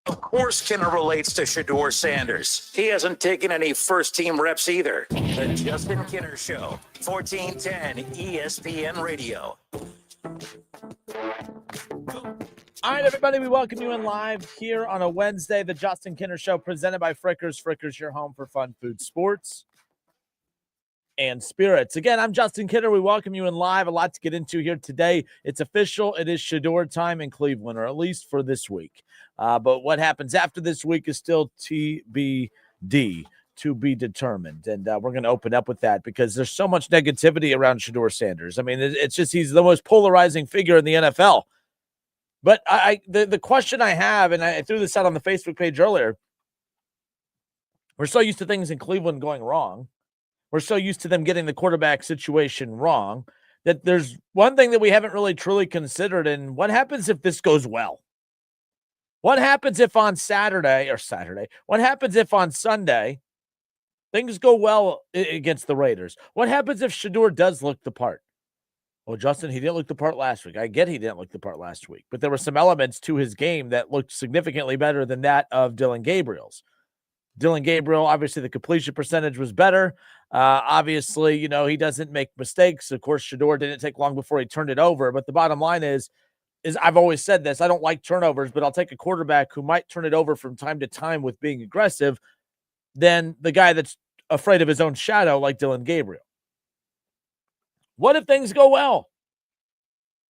Of course, Kinner relates to Shedeur Sanders. He hasn't taken any first-team reps either. The Justin Kinner Show, 1410 ESPN Radio. All right, everybody, we welcome you in live here on a Wednesday. The Justin Kinner Show presented by Frickers. Frickers, your home for fun, food, sports, and spirits. Again, I'm Justin Kinner. We welcome you in live. A lot to get into here today. It's official. It is Shedeur time in Cleveland, or at least for this week. But what happens after this week is still TBD, to be determined. And we're going to open up with that because there's so much negativity around Shedeur Sanders. I mean, it's just he's the most polarizing figure in the NFL. But the question I have, and I threw this out on the Facebook page earlier, we're so used to things in Cleveland going wrong. We're so used to them getting the quarterback situation wrong that there's one thing that we haven't really truly considered. And what happens if this goes well? What happens if on what happens if on Sunday things go well against the Raiders? What happens if Shedeur does look the part? Well, Justin, he didn't look the part last week. I get he didn't look the part last week, but there were some elements to his game that looked significantly better than that of Dillon Gabriel's. Dillon Gabriel, obviously the completion percentage was better. Obviously, he doesn't make mistakes. Of course, Shedeur didn't take long before he turned it over. But the bottom line is I've always said this. I don't like turnovers, but I'll take a quarterback who might turn it over from time to time with being aggressive than the guy that's afraid of his own shadow like Dillon Gabriel. What if things go well?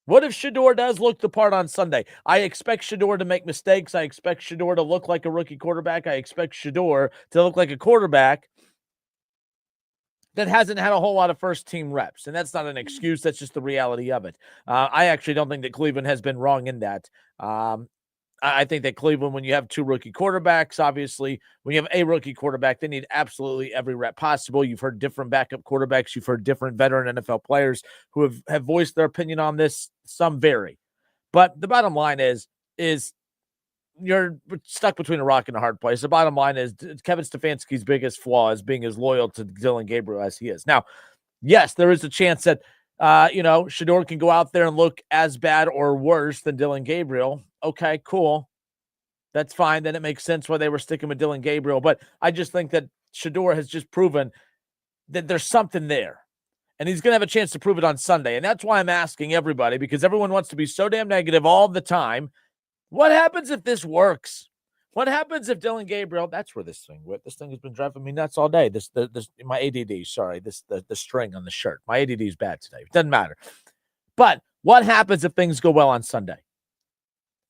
What if Shedeur does look the part on Sunday? I expect Shedeur to make mistakes. I expect Shedeur to look like a rookie quarterback. I expect Shedeur to look like a quarterback that hasn't had a whole lot of first-team reps. And that's not an excuse. That's just the reality of it. I actually don't think that Cleveland has been wrong in that. I think that Cleveland, when you have two rookie quarterbacks, obviously, when you have a rookie quarterback, they need absolutely every rep possible. You've heard different backup quarterbacks. You've heard different veteran NFL players who have voiced their opinion on this. Some vary. But the bottom line is you're stuck between a rock and a hard place. The bottom line is Kevin Stefanski's biggest flaw is being as loyal to Dillon Gabriel as he is. Now, yes, there is a chance that Shedeur can go out there and look as bad or worse than Dillon Gabriel. Okay, cool. That's fine. Then it makes sense why they were sticking with Dillon Gabriel. But I just think that Shedeur has just proven that there's something there. And he's going to have a chance to prove it on Sunday. And that's why I'm asking everybody, because everyone wants to be so damn negative all the time. What happens if this works? What happens if Dillon Gabriel, that's where this thing has been driving me nuts all day. This my ADD, sorry, the string on the shirt. My ADD is bad today. It doesn't matter. But what happens if things go well on Sunday?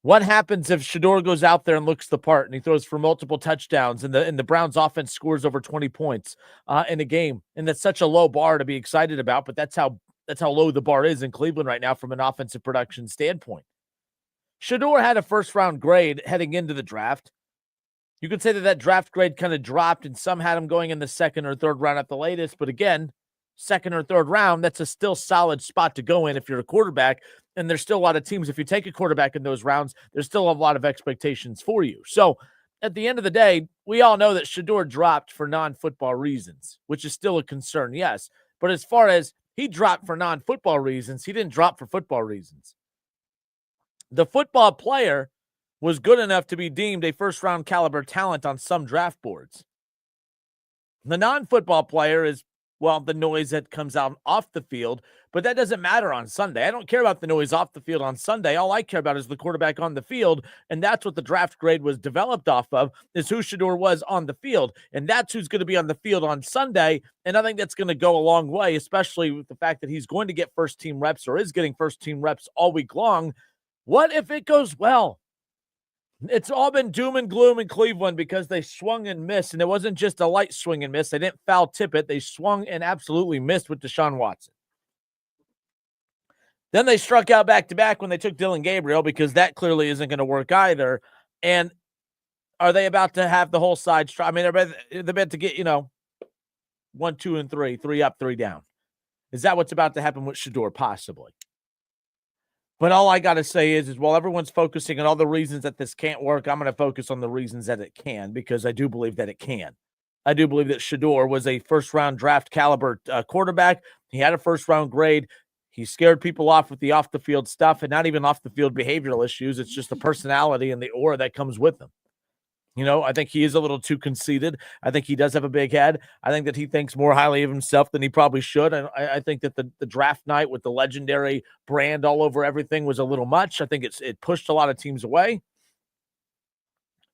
What happens if Shedeur goes out there and looks the part and he throws for multiple touchdowns and the Browns offense scores over 20 points in a game? And that's such a low bar to be excited about, but that's how low the bar is in Cleveland right now from an offensive production standpoint. Shedeur had a first-round grade heading into the draft. You could say that draft grade kind of dropped, and some had him going in the second or third round at the latest. But again, second or third round, that's a still solid spot to go in if you're a quarterback. And there's still a lot of teams. If you take a quarterback in those rounds, there's still a lot of expectations for you. So at the end of the day, we all know that Shedeur dropped for non-football reasons, which is still a concern, yes. But as far as he dropped for non-football reasons, he didn't drop for football reasons. The football player was good enough to be deemed a first-round caliber talent on some draft boards. The non-football player is, well, the noise that comes out off the field, but that doesn't matter on Sunday. I don't care about the noise off the field on Sunday. All I care about is the quarterback on the field, and that's what the draft grade was developed off of, is who Shedeur was on the field, and that's who's going to be on the field on Sunday, and I think that's going to go a long way, especially with the fact that he's going to get first-team reps or is getting first-team reps all week long. What if it goes well? It's all been doom and gloom in Cleveland because they swung and missed, and it wasn't just a light swing and miss. They didn't foul tip it. They swung and absolutely missed with Deshaun Watson. Then they struck out back-to-back when they took Dillon Gabriel because that clearly isn't going to work either. And are they about to have the whole side – I mean, they're about to get, 1, 2, and 3, 3 up, 3 down. Is that what's about to happen with Shedeur? Possibly. But all I got to say is while everyone's focusing on all the reasons that this can't work, I'm going to focus on the reasons that it can, because I do believe that it can. I do believe that Shedeur was a first-round draft caliber quarterback. He had a first-round grade. He scared people off with the off-the-field stuff, and not even off-the-field behavioral issues. It's just the personality and the aura that comes with him. I think he is a little too conceited. I think he does have a big head. I think that he thinks more highly of himself than he probably should. And I think that the draft night with the legendary brand all over everything was a little much. I think it pushed a lot of teams away.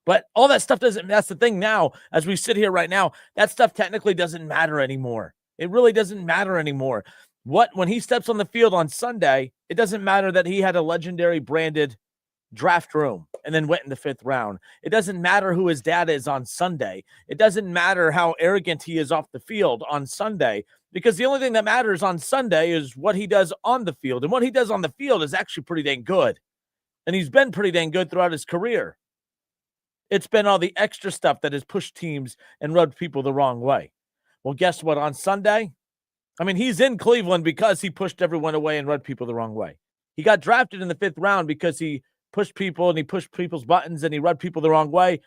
But all that stuff that's the thing now, as we sit here right now, that stuff technically doesn't matter anymore. It really doesn't matter anymore. When he steps on the field on Sunday, it doesn't matter that he had a legendary branded draft room and then went in the 5th round. It doesn't matter who his dad is on Sunday. It doesn't matter how arrogant he is off the field on Sunday, because the only thing that matters on Sunday is what he does on the field. And what he does on the field is actually pretty dang good. And he's been pretty dang good throughout his career. It's been all the extra stuff that has pushed teams and rubbed people the wrong way. Well, guess what? On Sunday, he's in Cleveland because he pushed everyone away and rubbed people the wrong way. He got drafted in the 5th round because he pushed people and he pushed people's buttons and he rubbed people the wrong way.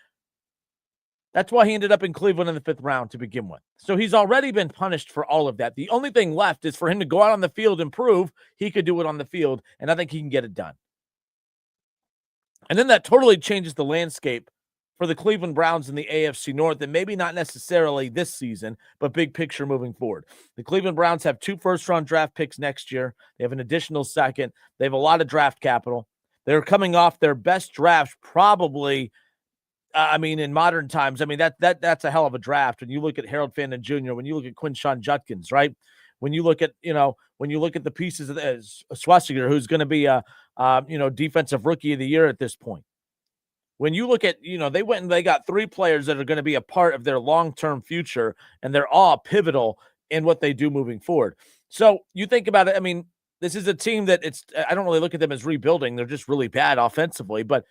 That's why he ended up in Cleveland in the 5th round to begin with. So he's already been punished for all of that. The only thing left is for him to go out on the field and prove he could do it on the field, and I think he can get it done. And then that totally changes the landscape for the Cleveland Browns in the AFC North, and maybe not necessarily this season, but big picture moving forward. The Cleveland Browns have 2 first-round draft picks next year. They have an additional second. They have a lot of draft capital. They're coming off their best draft probably, in modern times. That's a hell of a draft. When you look at Harold Fandon Jr., when you look at Quinshon Judkins, right? When you look at, the pieces of Schwessiger, who's going to be a, defensive rookie of the year at this point. When you look at, they went and they got 3 players that are going to be a part of their long-term future, and they're all pivotal in what they do moving forward. So you think about it. This is a team that I don't really look at them as rebuilding. They're just really bad offensively, but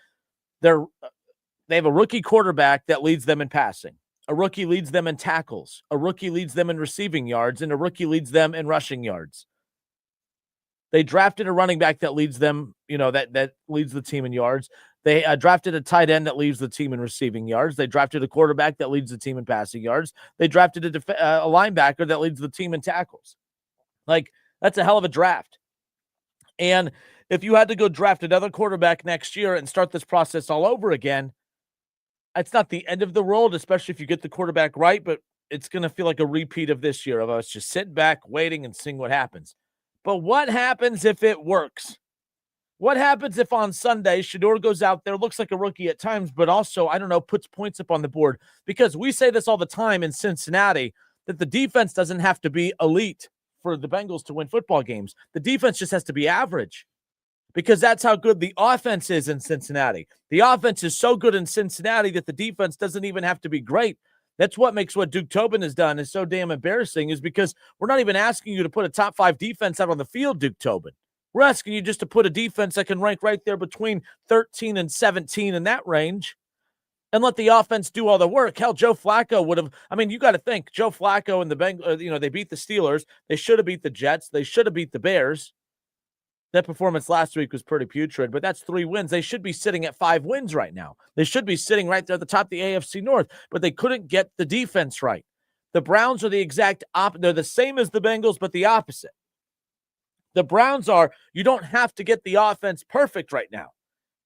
they have a rookie quarterback that leads them in passing. A rookie leads them in tackles. A rookie leads them in receiving yards, and a rookie leads them in rushing yards. They drafted a running back that leads them, that leads the team in yards. They drafted a tight end that leads the team in receiving yards. They drafted a quarterback that leads the team in passing yards. They drafted a linebacker that leads the team in tackles. That's a hell of a draft. And if you had to go draft another quarterback next year and start this process all over again, it's not the end of the world, especially if you get the quarterback right, but it's going to feel like a repeat of this year of us just sitting back, waiting, and seeing what happens. But what happens if it works? What happens if on Sunday, Shedeur goes out there, looks like a rookie at times, but also, puts points up on the board? Because we say this all the time in Cincinnati, that the defense doesn't have to be elite for the Bengals to win football games. The defense just has to be average, because that's how good the offense is in Cincinnati. The offense is so good in Cincinnati that the defense doesn't even have to be great. That's what makes what Duke Tobin has done is so damn embarrassing, is because we're not even asking you to put a top 5 defense out on the field, Duke Tobin. We're asking you just to put a defense that can rank right there between 13 and 17 in that range and let the offense do all the work. Hell, Joe Flacco would have, you got to think, Joe Flacco and the Bengals, they beat the Steelers. They should have beat the Jets. They should have beat the Bears. That performance last week was pretty putrid, but that's 3 wins. They should be sitting at 5 wins right now. They should be sitting right there at the top of the AFC North, but they couldn't get the defense right. The Browns are the exact opposite. They're the same as the Bengals, but the opposite. The Browns are, you don't have to get the offense perfect right now.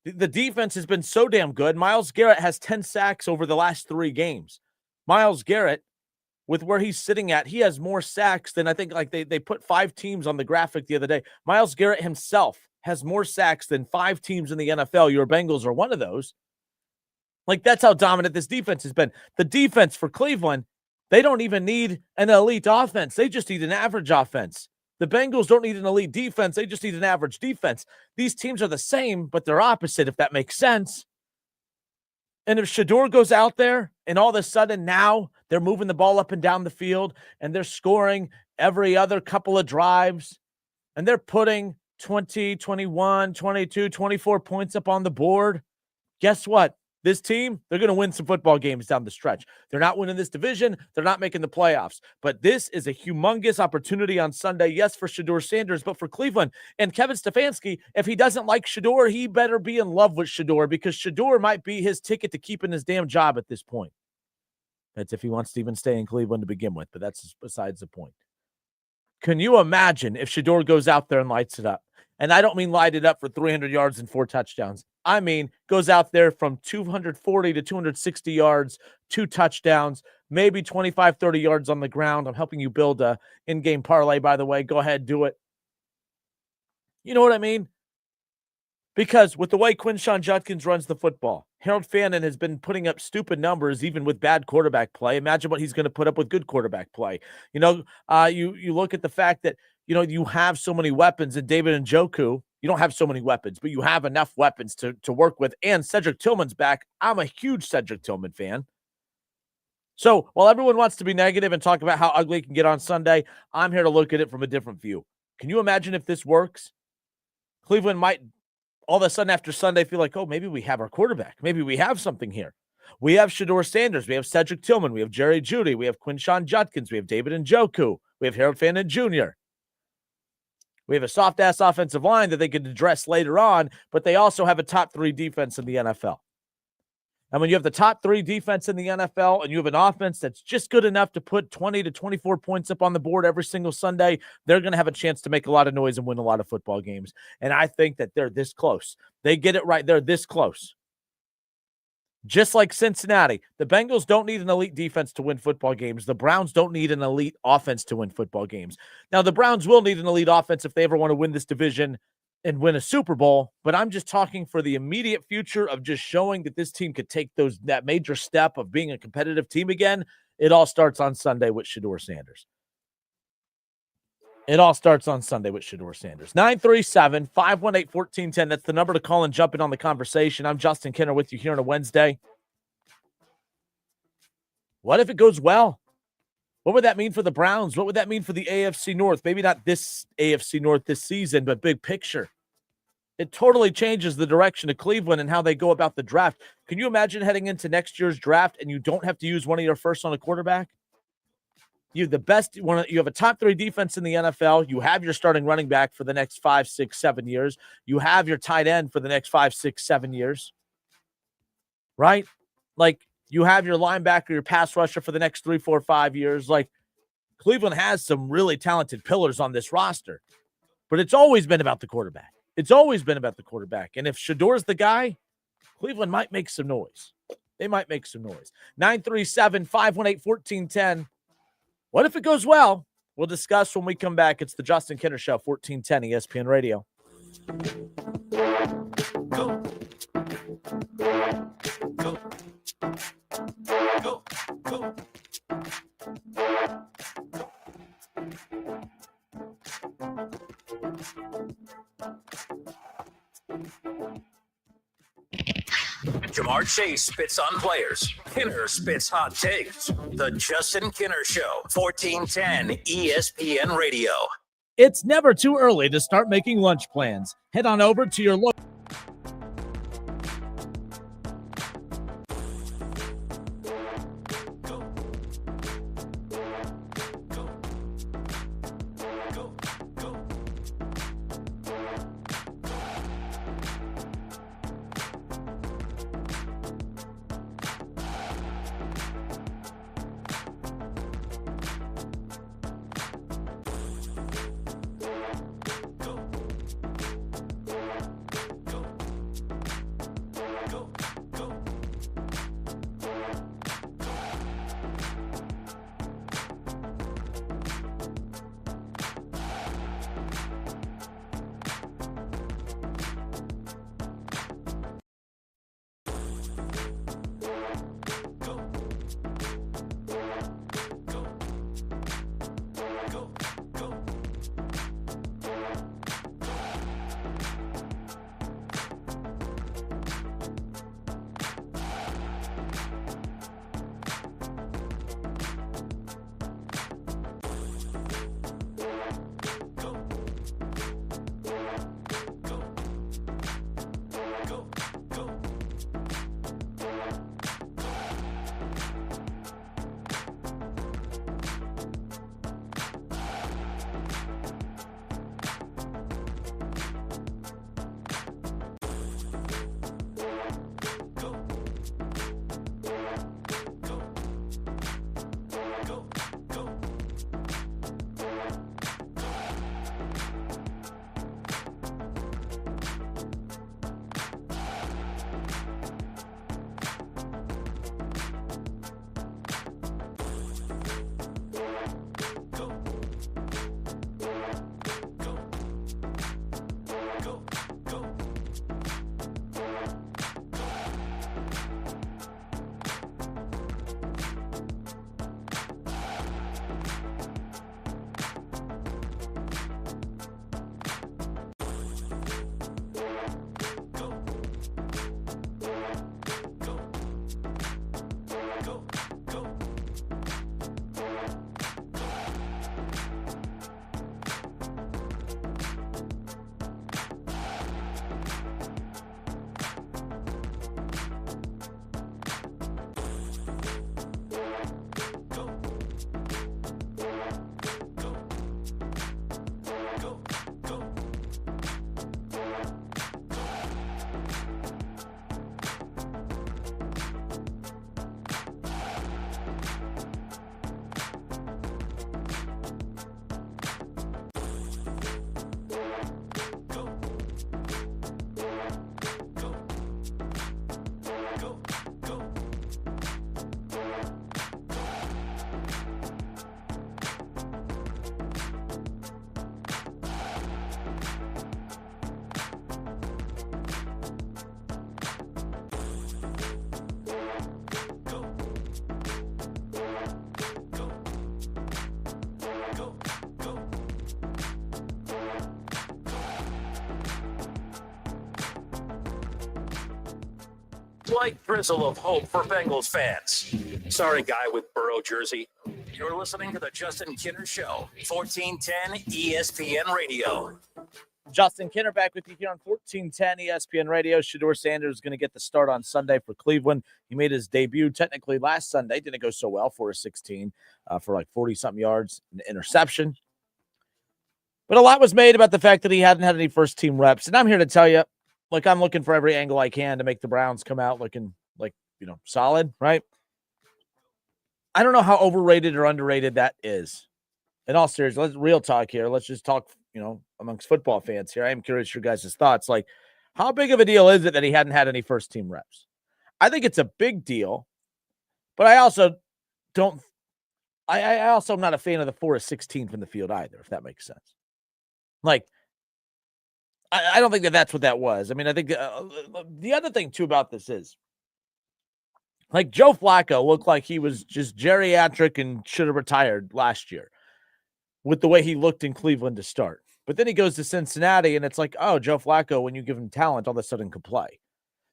The defense has been so damn good. Myles Garrett has 10 sacks over the last 3 games. Myles Garrett, with where he's sitting at, he has more sacks than I think, they put 5 teams on the graphic the other day. Myles Garrett himself has more sacks than 5 teams in the NFL. Your Bengals are one of those. That's how dominant this defense has been. The defense for Cleveland, they don't even need an elite offense. They just need an average offense. The Bengals don't need an elite defense. They just need an average defense. These teams are the same, but they're opposite, if that makes sense. And if Shedeur goes out there and all of a sudden now they're moving the ball up and down the field and they're scoring every other couple of drives and they're putting 20, 21, 22, 24 points up on the board, guess what? This team, they're going to win some football games down the stretch. They're not winning this division. They're not making the playoffs. But this is a humongous opportunity on Sunday, yes, for Shedeur Sanders, but for Cleveland. And Kevin Stefanski, if he doesn't like Shedeur, he better be in love with Shedeur, because Shedeur might be his ticket to keeping his damn job at this point. That's if he wants to even stay in Cleveland to begin with, but that's besides the point. Can you imagine if Shedeur goes out there and lights it up? And I don't mean light it up for 300 yards and 4 touchdowns. I mean, goes out there from 240 to 260 yards, 2 touchdowns, maybe 25, 30 yards on the ground. I'm helping you build a in-game parlay, by the way. Go ahead, do it. You know what I mean? Because with the way Quinshon Judkins runs the football, Harold Fannin has been putting up stupid numbers even with bad quarterback play. Imagine what he's going to put up with good quarterback play. You look at the fact that, you have so many weapons in David Njoku. You don't have so many weapons, but you have enough weapons to work with. And Cedric Tillman's back. I'm a huge Cedric Tillman fan. So while everyone wants to be negative and talk about how ugly it can get on Sunday, I'm here to look at it from a different view. Can you imagine if this works? Cleveland might all of a sudden after Sunday feel like, oh, maybe we have our quarterback. Maybe we have something here. We have Shedeur Sanders. We have Cedric Tillman. We have Jerry Jeudy. We have Quinshon Judkins. We have David Njoku. We have Harold Fannin Jr. We have a soft-ass offensive line that they could address later on, but they also have a top 3 defense in the NFL. And when you have the top 3 defense in the NFL and you have an offense that's just good enough to put 20 to 24 points up on the board every single Sunday, they're going to have a chance to make a lot of noise and win a lot of football games. And I think that they're this close. They get it right. They're this close. Just like Cincinnati, the Bengals don't need an elite defense to win football games. The Browns don't need an elite offense to win football games. Now, the Browns will need an elite offense if they ever want to win this division and win a Super Bowl, but I'm just talking for the immediate future of just showing that this team could take that major step of being a competitive team again. It all starts on Sunday with Shedeur Sanders. It all starts on Sunday with Shedeur Sanders. 937-518-1410. That's the number to call and jump in on the conversation. I'm Justin Kinner with you here on a Wednesday. What if it goes well? What would that mean for the Browns? What would that mean for the AFC North? Maybe not this AFC North this season, but big picture. It totally changes the direction of Cleveland and how they go about the draft. Can you imagine heading into next year's draft and you don't have to use one of your firsts on a quarterback? You have the best one. You have a top 3 defense in the NFL. You have your starting running back for the next 5, 6, 7 years. You have your tight end for the next 5, 6, 7 years. Right? Like, you have your linebacker, your pass rusher for the next 3, 4, 5 years. Like, Cleveland has some really talented pillars on this roster. But it's always been about the quarterback. It's always been about the quarterback. And if Shedeur's the guy, Cleveland might make some noise. They might make some noise. 937-518-1410. What if it goes well? We'll discuss when we come back. It's the Justin Kinner Show, 1410 ESPN Radio. Go. Jamar Chase spits on players. Kinner spits hot takes. The Justin Kinner Show, 1410 ESPN Radio. It's never too early to start making lunch plans. Head on over to your local. Light drizzle of hope for Bengals fans. Sorry, guy with Burrow jersey. You're listening to the Justin Kinner Show, 1410 ESPN Radio. Justin Kinner back with you here on 1410 ESPN Radio. Shedeur Sanders is going to get the start on Sunday for Cleveland. He made his debut technically last Sunday. Didn't go so well for a 16 for like 40-something yards, an interception. But a lot was made about the fact that he hadn't had any first-team reps. And I'm here to tell you, like, I'm looking for every angle I can to make the Browns come out looking like, solid, right? I don't know how overrated or underrated that is. In all seriousness, let's real talk here. Let's just talk, amongst football fans here. I am curious your guys' thoughts. Like, how big of a deal is it that he hadn't had any first-team reps? I think it's a big deal, but I also don't – I also am not a fan of the 4-16 from the field either, if that makes sense. Like, I don't think that's what that was. I mean, I think the other thing, too, about this is, like, Joe Flacco looked like he was just geriatric and should have retired last year with the way he looked in Cleveland to start. But then he goes to Cincinnati, and it's like, oh, Joe Flacco, when you give him talent, all of a sudden can play.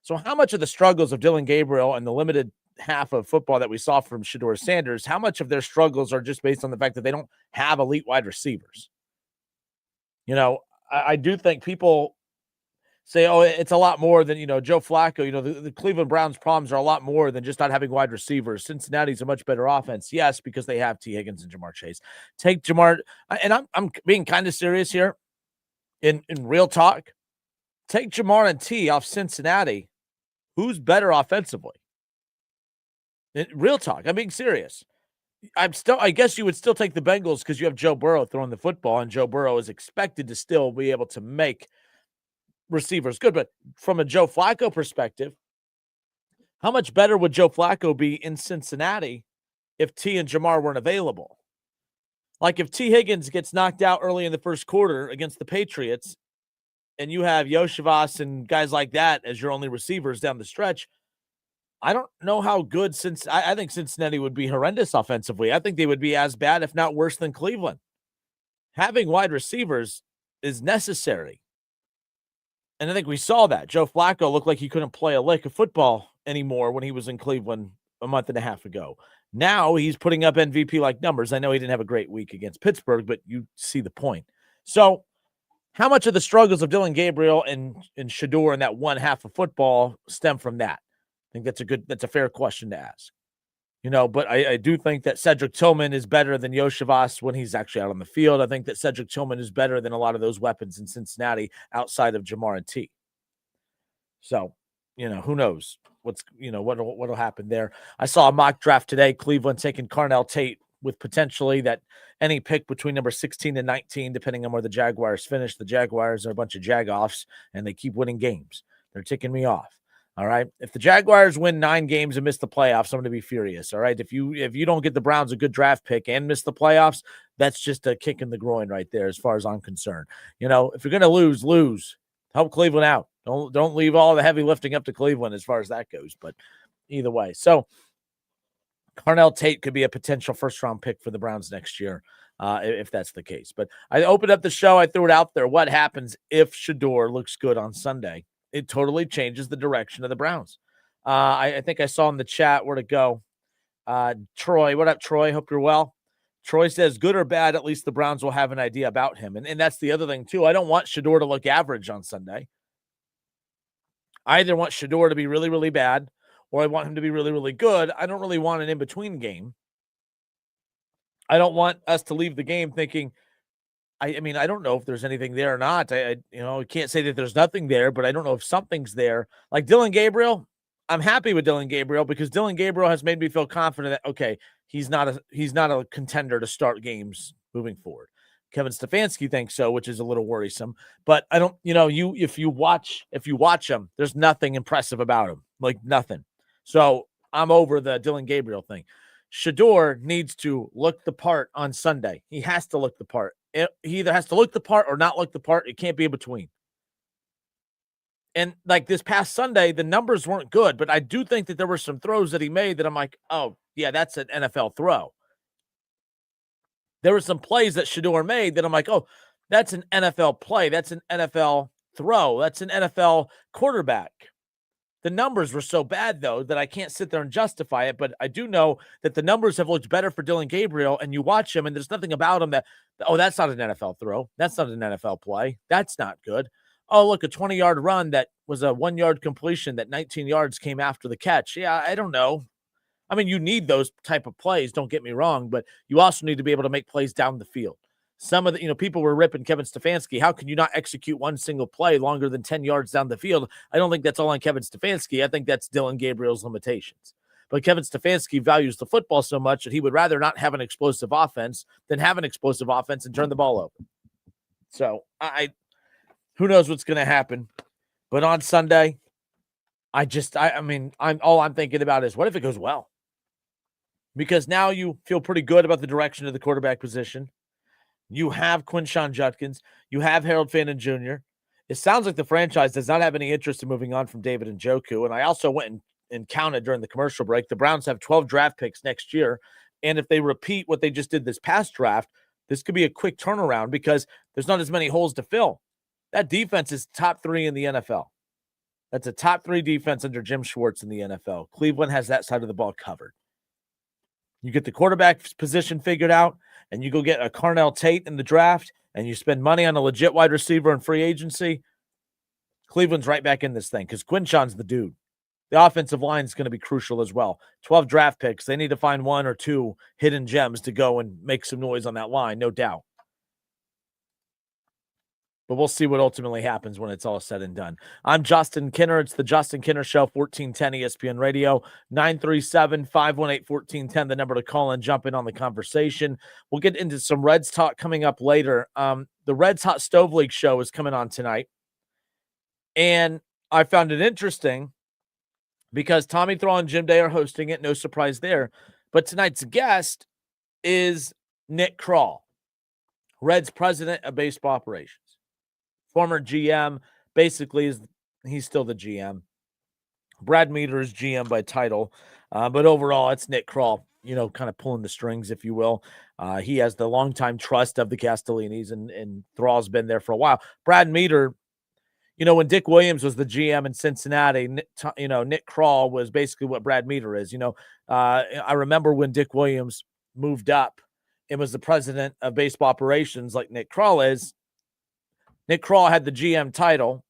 So how much of the struggles of Dylan Gabriel and the limited half of football that we saw from Shedeur Sanders, how much of their struggles are just based on the fact that they don't have elite wide receivers? I do think people say, oh, it's a lot more than, Joe Flacco. The Cleveland Browns' problems are a lot more than just not having wide receivers. Cincinnati's a much better offense. Yes, because they have T. Higgins and Jamar Chase. Take Jamar, and I'm being kind of serious here in real talk. Take Jamar and T off Cincinnati. Who's better offensively? In real talk. I'm being serious. I guess you would still take the Bengals because you have Joe Burrow throwing the football, and Joe Burrow is expected to still be able to make receivers good. But from a Joe Flacco perspective, how much better would Joe Flacco be in Cincinnati if T and Jamar weren't available? Like, if T. Higgins gets knocked out early in the first quarter against the Patriots, and you have Yoshivas and guys like that as your only receivers down the stretch, I don't know how good I think Cincinnati would be horrendous offensively. I think they would be as bad, if not worse, than Cleveland. Having wide receivers is necessary. And I think we saw that. Joe Flacco looked like he couldn't play a lick of football anymore when he was in Cleveland a month and a half ago. Now he's putting up MVP-like numbers. I know he didn't have a great week against Pittsburgh, but you see the point. So how much of the struggles of Dylan Gabriel and Shedeur in that one half of football stem from that? I think that's a fair question to ask. But I do think that Cedric Tillman is better than Yoshivas when he's actually out on the field. I think that Cedric Tillman is better than a lot of those weapons in Cincinnati outside of Jamar and T. So, who knows what'll happen there. I saw a mock draft today, Cleveland taking Carnell Tate with potentially that any pick between number 16 and 19, depending on where the Jaguars finish. The Jaguars are a bunch of jag-offs, and they keep winning games. They're ticking me off. All right. If the Jaguars win 9 games and miss the playoffs, I'm going to be furious. All right. If you don't get the Browns a good draft pick and miss the playoffs, that's just a kick in the groin right there, as far as I'm concerned. If you're going to lose. Help Cleveland out. Don't leave all the heavy lifting up to Cleveland as far as that goes. But either way, so Carnell Tate could be a potential first-round pick for the Browns next year, if that's the case. But I opened up the show. I threw it out there. What happens if Shedeur looks good on Sunday? It totally changes the direction of the Browns. I think I saw in the chat where to go. Troy, what up, Troy? Hope you're well. Troy says, good or bad, at least the Browns will have an idea about him. And that's the other thing, too. I don't want Shedeur to look average on Sunday. I either want Shedeur to be really, really bad, or I want him to be really, really good. I don't really want an in-between game. I don't want us to leave the game thinking, I mean, I don't know if there's anything there or not. I can't say that there's nothing there, but I don't know if something's there. Like Dylan Gabriel, I'm happy with Dylan Gabriel because Dylan Gabriel has made me feel confident that, okay, he's not a contender to start games moving forward. Kevin Stefanski thinks so, which is a little worrisome. But I don't, if you watch him, there's nothing impressive about him, like nothing. So I'm over the Dylan Gabriel thing. Shedeur needs to look the part on Sunday. He has to look the part. He either has to look the part or not look the part. It can't be in between. And like this past Sunday, the numbers weren't good, but I do think that there were some throws that he made that I'm like, oh, yeah, that's an NFL throw. There were some plays that Shedeur made that I'm like, oh, that's an NFL play. That's an NFL throw. That's an NFL quarterback The numbers were so bad, though, that I can't sit there and justify it. But I do know that the numbers have looked better for Dillon Gabriel, and you watch him, and there's nothing about him that, oh, that's not an NFL throw. That's not an NFL play. That's not good. Oh, look, a 20-yard run that was a 1-yard completion that 19 yards came after the catch. Yeah, I don't know. I mean, you need those type of plays, don't get me wrong, but you also need to be able to make plays down the field. Some of the, people were ripping Kevin Stefanski. How can you not execute one single play longer than 10 yards down the field? I don't think that's all on Kevin Stefanski. I think that's Dillon Gabriel's limitations. But Kevin Stefanski values the football so much that he would rather not have an explosive offense than have an explosive offense and turn the ball over. So who knows what's going to happen? But on Sunday, I'm thinking about is what if it goes well? Because now you feel pretty good about the direction of the quarterback position. You have Quinshon Judkins. You have Harold Fannin Jr. It sounds like the franchise does not have any interest in moving on from David Njoku. And I also went and counted during the commercial break. The Browns have 12 draft picks next year. And if they repeat what they just did this past draft, this could be a quick turnaround because there's not as many holes to fill. That defense is top 3 in the NFL. That's a top 3 defense under Jim Schwartz in the NFL. Cleveland has that side of the ball covered. You get the quarterback position figured out, and you go get a Carnell Tate in the draft, and you spend money on a legit wide receiver in free agency, Cleveland's right back in this thing because Quinshon's the dude. The offensive line is going to be crucial as well. 12 draft picks. They need to find 1 or 2 hidden gems to go and make some noise on that line, no doubt. But we'll see what ultimately happens when it's all said and done. I'm Justin Kinner. It's the Justin Kinner Show, 1410 ESPN Radio, 937-518-1410, the number to call and jump in on the conversation. We'll get into some Reds talk coming up later. The Reds Hot Stove League show is coming on tonight. And I found it interesting because Tommy Thrall and Jim Day are hosting it. No surprise there. But tonight's guest is Nick Krall, Reds president of baseball operations. Former GM, basically he's still the GM. Brad Meter is GM by title, but overall it's Nick Krall, kind of pulling the strings, if you will. He has the longtime trust of the Castellinis, and Thrall's been there for a while. Brad Meter, when Dick Williams was the GM in Cincinnati, Nick Krall was basically what Brad Meter is. I remember when Dick Williams moved up and was the president of baseball operations like Nick Krall is. Nick Krall had the GM title,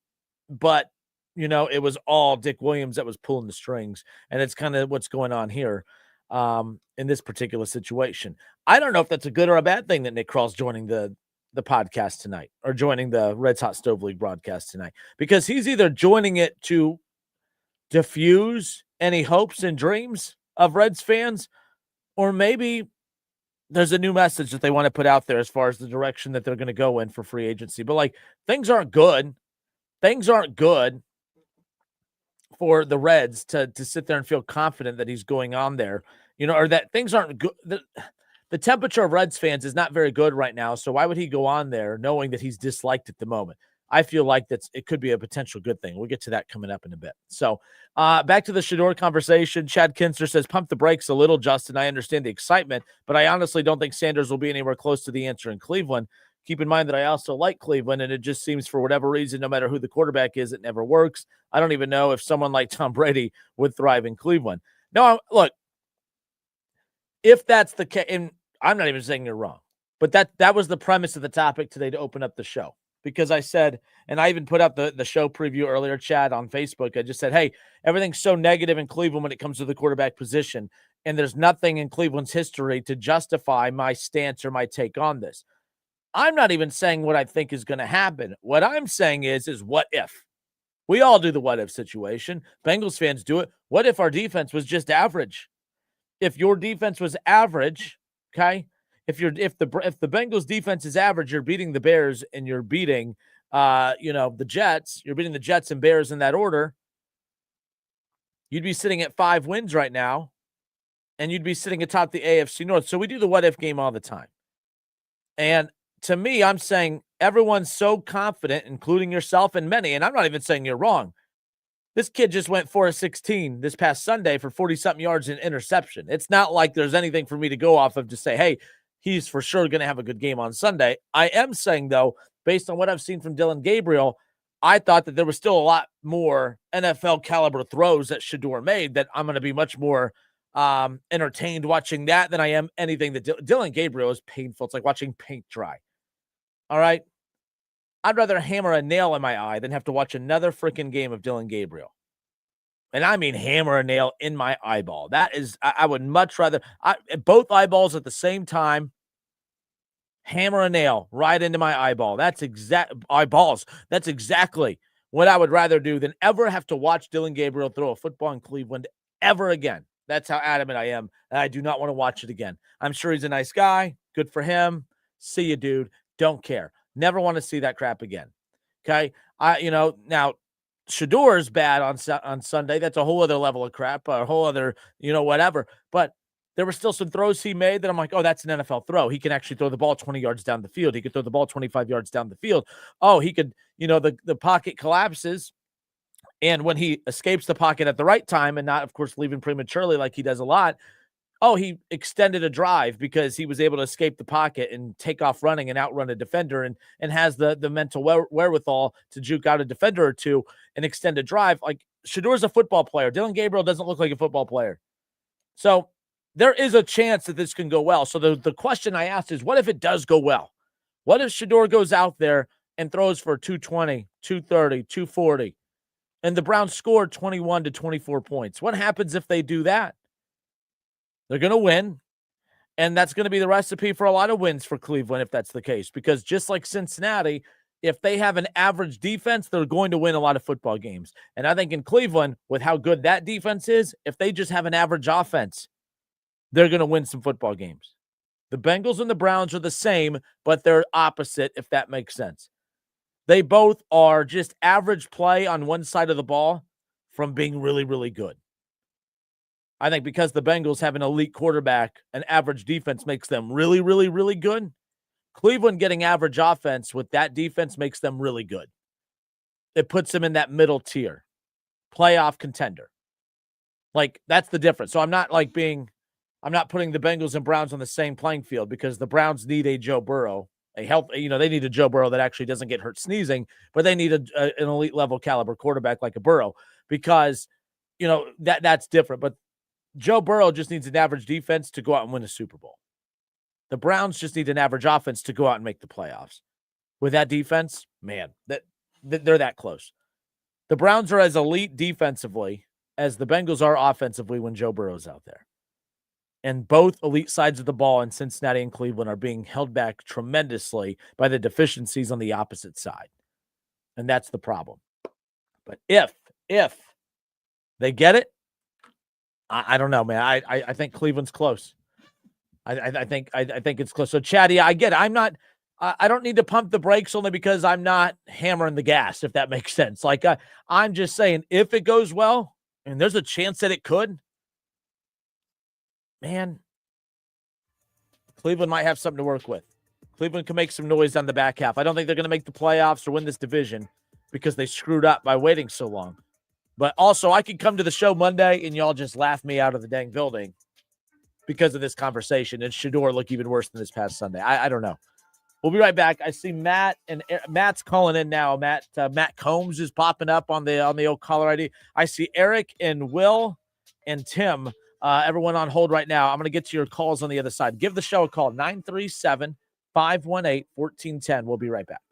but, it was all Dick Williams that was pulling the strings. And it's kind of what's going on here in this particular situation. I don't know if that's a good or a bad thing that Nick Krall's joining the podcast tonight or joining the Reds Hot Stove League broadcast tonight, because he's either joining it to diffuse any hopes and dreams of Reds fans, or maybe there's a new message that they want to put out there as far as the direction that they're going to go in for free agency. But things aren't good. Things aren't good for the Reds to sit there and feel confident that he's going on there, or that things aren't good. The temperature of Reds fans is not very good right now. So why would he go on there knowing that he's disliked at the moment? I feel like it could be a potential good thing. We'll get to that coming up in a bit. So back to the Shedeur conversation. Chad Kinster says, pump the brakes a little, Justin. I understand the excitement, but I honestly don't think Sanders will be anywhere close to the answer in Cleveland. Keep in mind that I also like Cleveland, and it just seems for whatever reason, no matter who the quarterback is, it never works. I don't even know if someone like Tom Brady would thrive in Cleveland. No, look, if that's the case, and I'm not even saying you're wrong, but that was the premise of the topic today to open up the show. Because I said, and I even put up the show preview earlier, Chad, on Facebook. I just said, hey, everything's so negative in Cleveland when it comes to the quarterback position, and there's nothing in Cleveland's history to justify my stance or my take on this. I'm not even saying what I think is going to happen. What I'm saying is what if? We all do the what if situation. Bengals fans do it. What if our defense was just average? If your defense was average, okay? If the Bengals defense is average, you're beating the Bears and you're beating the Jets. You're beating the Jets and Bears in that order. You'd be sitting at 5 wins right now, and you'd be sitting atop the AFC North. So we do the what if game all the time. And to me, I'm saying everyone's so confident, including yourself and many, and I'm not even saying you're wrong. This kid just went 4-16 this past Sunday for 40-something yards and interception. It's not like there's anything for me to go off of to say, hey, he's for sure going to have a good game on Sunday. I am saying, though, based on what I've seen from Dillon Gabriel, I thought that there was still a lot more NFL caliber throws that Shedeur made that I'm going to be much more entertained watching that than I am anything that Dylan Gabriel is painful. It's like watching paint dry. All right. I'd rather hammer a nail in my eye than have to watch another freaking game of Dylan Gabriel. And I mean hammer a nail in my eyeball. That is, I would much rather, both eyeballs at the same time, hammer a nail right into my eyeball. That's eyeballs. That's exactly what I would rather do than ever have to watch Dylan Gabriel throw a football in Cleveland ever again. That's how adamant I am. And I do not want to watch it again. I'm sure he's a nice guy. Good for him. See you, dude. Don't care. Never want to see that crap again. Okay. Now Shedeur is bad on Sunday. That's a whole other level of crap, a whole other, whatever. But there were still some throws he made that I'm like, oh, that's an NFL throw. He can actually throw the ball 20 yards down the field. He could throw the ball 25 yards down the field. Oh, he could, the pocket collapses. And when he escapes the pocket at the right time and not, of course, leaving prematurely like he does a lot, he extended a drive because he was able to escape the pocket and take off running and outrun a defender and has the mental wherewithal to juke out a defender or two and extend a drive. Like, Shedeur's a football player. Dylan Gabriel doesn't look like a football player. So there is a chance that this can go well. So the question I asked is, what if it does go well? What if Shedeur goes out there and throws for 220, 230, 240, and the Browns scored 21 to 24 points? What happens if they do that? They're going to win, and that's going to be the recipe for a lot of wins for Cleveland if that's the case, because just like Cincinnati, if they have an average defense, they're going to win a lot of football games. And I think in Cleveland, with how good that defense is, if they just have an average offense, they're going to win some football games. The Bengals and the Browns are the same, but they're opposite, if that makes sense. They both are just average play on one side of the ball from being really, really good. I think because the Bengals have an elite quarterback, an average defense makes them really, really, really good. Cleveland getting average offense with that defense makes them really good. It puts them in that middle tier, playoff contender. Like, that's the difference. So I'm not putting the Bengals and Browns on the same playing field, because the Browns need a Joe Burrow, they need a Joe Burrow that actually doesn't get hurt sneezing, but they need an elite level caliber quarterback like a Burrow, because, that's different. But Joe Burrow just needs an average defense to go out and win a Super Bowl. The Browns just need an average offense to go out and make the playoffs. With that defense, man, they're that close. The Browns are as elite defensively as the Bengals are offensively when Joe Burrow's out there. And both elite sides of the ball in Cincinnati and Cleveland are being held back tremendously by the deficiencies on the opposite side. And that's the problem. But if they get it, I don't know, man. I think Cleveland's close. I think it's close. So, Chad, yeah, I get it. I don't need to pump the brakes only because I'm not hammering the gas, if that makes sense. Like, I'm just saying, if it goes well, and there's a chance that it could, man, Cleveland might have something to work with. Cleveland can make some noise on the back half. I don't think they're going to make the playoffs or win this division because they screwed up by waiting so long. But also, I could come to the show Monday and y'all just laugh me out of the dang building because of this conversation, and Shedeur look even worse than this past Sunday. I don't know. We'll be right back. I see Matt, and Matt's calling in now. Matt Combs is popping up on the old caller ID. I see Eric and Will and Tim, everyone on hold right now. I'm going to get to your calls on the other side. Give the show a call, 937-518-1410. We'll be right back.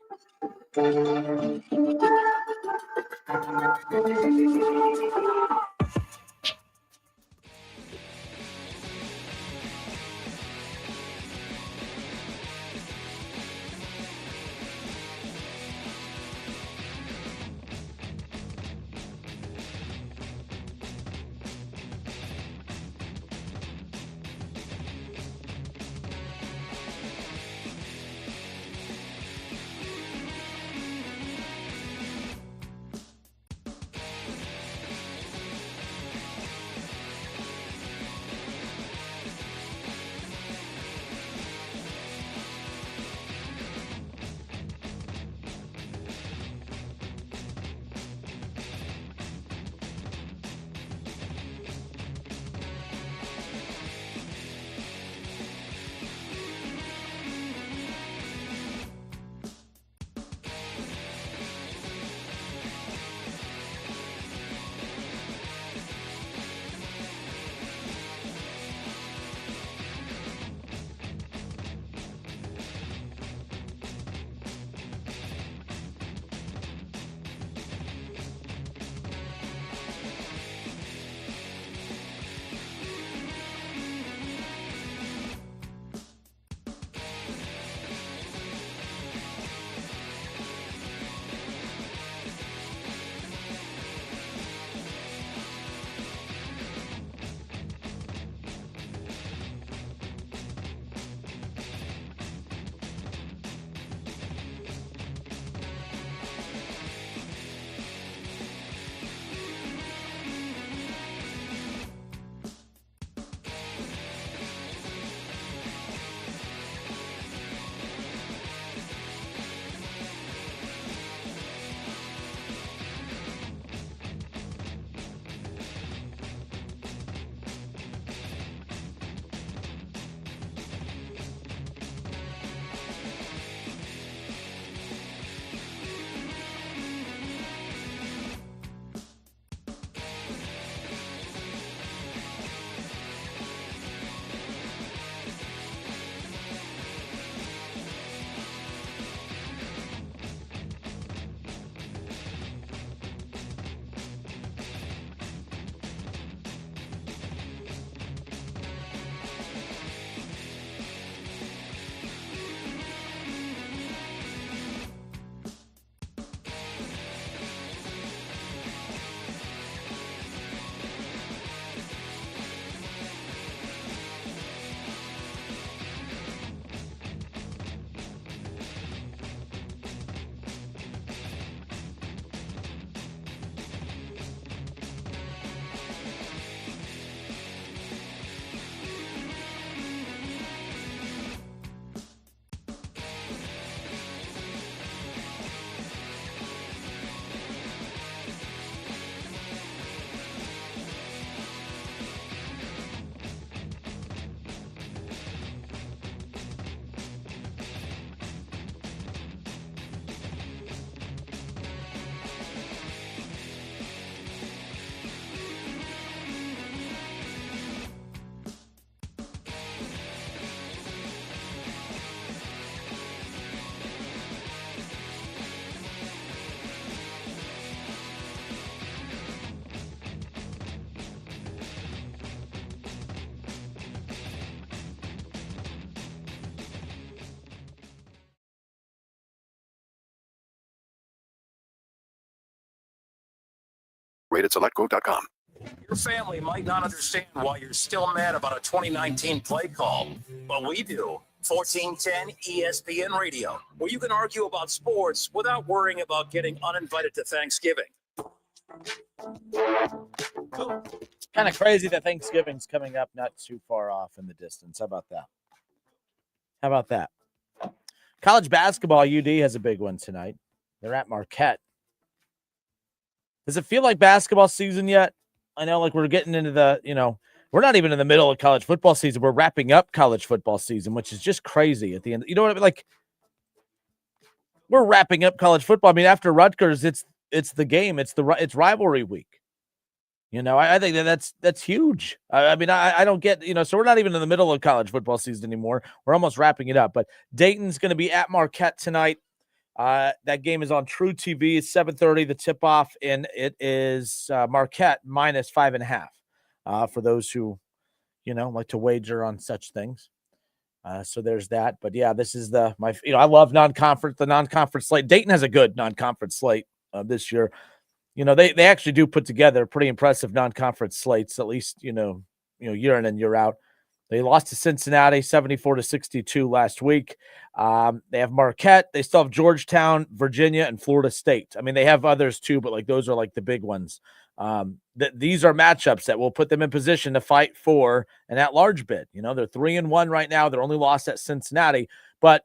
RatedSelectQuote.com. Your family might not understand why you're still mad about a 2019 play call, but we do. 1410 ESPN Radio, where you can argue about sports without worrying about getting uninvited to Thanksgiving. Kind of crazy that Thanksgiving's coming up not too far off in the distance. How about that? College basketball, UD has a big one tonight. They're at Marquette. Does it feel like basketball season yet? I know, like, we're getting into we're not even in the middle of college football season. We're wrapping up college football season, which is just crazy at the end. You know what I mean? Like, we're wrapping up college football. I mean, after Rutgers, it's the game. It's rivalry week. I think that's huge. I mean, I don't get, so we're not even in the middle of college football season anymore. We're almost wrapping it up. But Dayton's going to be at Marquette tonight. That game is on True TV. It's 7:30, the tip-off, and it is Marquette minus 5.5 for those who, like to wager on such things. So there's that. But, yeah, this is I love the non-conference slate. Dayton has a good non-conference slate this year. They actually do put together pretty impressive non-conference slates, at least, year in and year out. They lost to Cincinnati 74-62 last week. They have Marquette. They still have Georgetown, Virginia, and Florida State. I mean, they have others too, but like those are like the big ones. These are matchups that will put them in position to fight for an at-large bid. They're 3-1 right now. They're only lost at Cincinnati, but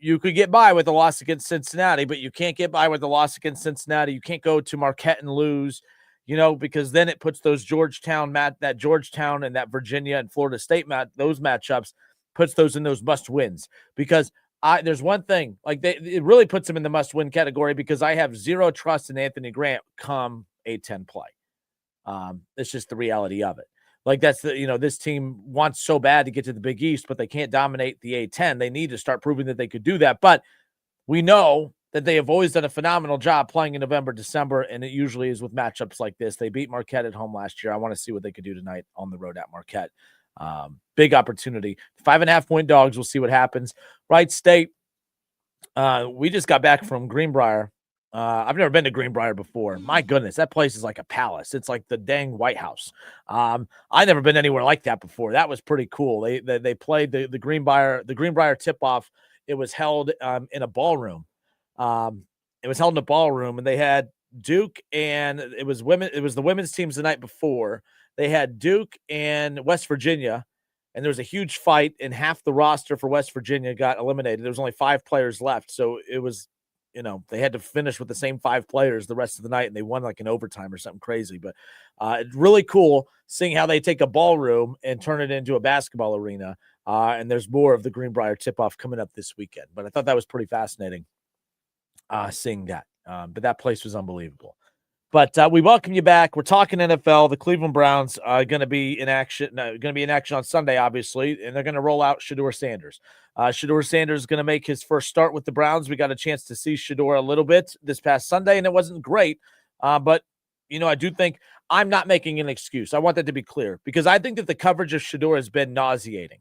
you could get by with a loss against Cincinnati, but you can't get by with a loss against Cincinnati. You can't go to Marquette and lose, because then it puts those Georgetown and that Virginia and Florida State those matchups, puts those in those must-wins. Because there's one thing, like it really puts them in the must-win category because I have zero trust in Anthony Grant come A-10 play. It's just the reality of it. Like that's this team wants so bad to get to the Big East, but they can't dominate the A-10. They need to start proving that they could do that. But we know that they have always done a phenomenal job playing in November, December, and it usually is with matchups like this. They beat Marquette at home last year. I want to see what they could do tonight on the road at Marquette. Big opportunity. 5.5-point dogs. We'll see what happens. Wright State. We just got back from Greenbrier. I've never been to Greenbrier before. My goodness, that place is like a palace. It's like the dang White House. I've never been anywhere like that before. That was pretty cool. They played the Greenbrier tip-off. It was held in a ballroom. And they had Duke and it was the women's teams the night before. They had Duke and West Virginia, and there was a huge fight, and half the roster for West Virginia got eliminated. There was only 5 players left, so it was they had to finish with the same 5 players the rest of the night, and they won like an overtime or something crazy. But it's really cool seeing how they take a ballroom and turn it into a basketball arena. And there's more of the Greenbrier tip-off coming up this weekend. But I thought that was pretty fascinating seeing that. But that place was unbelievable. But we welcome you back. We're talking NFL. The Cleveland Browns are going to be in action. On Sunday, obviously, and they're going to roll out Shedeur Sanders. Shedeur Sanders is going to make his first start with the Browns. We got a chance to see Shedeur a little bit this past Sunday, and it wasn't great. But I do think I'm not making an excuse. I want that to be clear because I think that the coverage of Shedeur has been nauseating.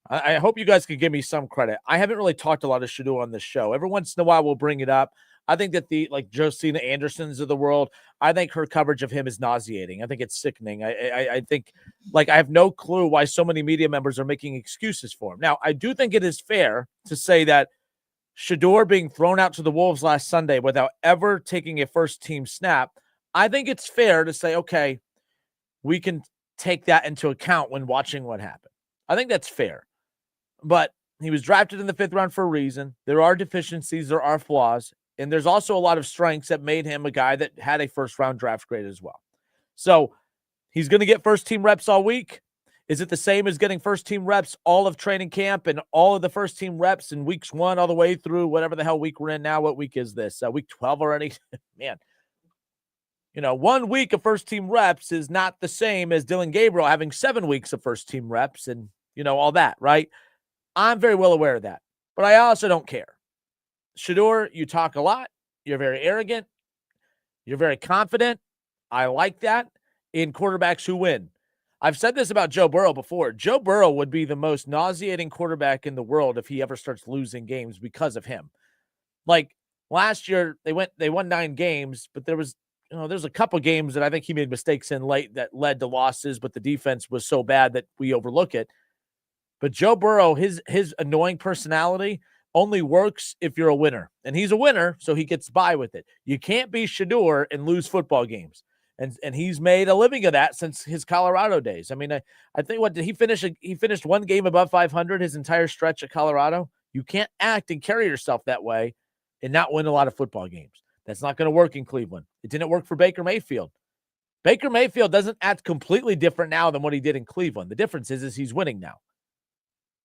I hope you guys could give me some credit. I haven't really talked a lot of Shedeur on this show. Every once in a while, we'll bring it up. I think that the Josina Andersons of the world, I think her coverage of him is nauseating. I think it's sickening. I think I have no clue why so many media members are making excuses for him. Now, I do think it is fair to say that Shedeur being thrown out to the Wolves last Sunday without ever taking a first team snap, I think it's fair to say, okay, we can take that into account when watching what happened. I think that's fair. But he was drafted in the 5th round for a reason. There are deficiencies, there are flaws. And there's also a lot of strengths that made him a guy that had a first-round draft grade as well. So he's going to get first-team reps all week. Is it the same as getting first-team reps all of training camp and all of the first-team reps in weeks 1 all the way through whatever the hell week we're in now? What week is this? Week 12 already? Man. 1 week of first-team reps is not the same as Dylan Gabriel having 7 weeks of first-team reps and, all that, right? I'm very well aware of that. But I also don't care. Shedeur, you talk a lot. You're very arrogant. You're very confident. I like that in quarterbacks who win. I've said this about Joe Burrow before. Joe Burrow would be the most nauseating quarterback in the world if he ever starts losing games because of him. Like last year, they won 9 games, but there was there's a couple games that I think he made mistakes in late that led to losses, but the defense was so bad that we overlook it. But Joe Burrow, his annoying personality only works if you're a winner. And he's a winner, so he gets by with it. You can't be Shedeur and lose football games. And he's made a living of that since his Colorado days. I mean, I think, what did he finish? He finished one game above 500 his entire stretch at Colorado. You can't act and carry yourself that way and not win a lot of football games. That's not going to work in Cleveland. It didn't work for Baker Mayfield. Baker Mayfield doesn't act completely different now than what he did in Cleveland. The difference is he's winning now.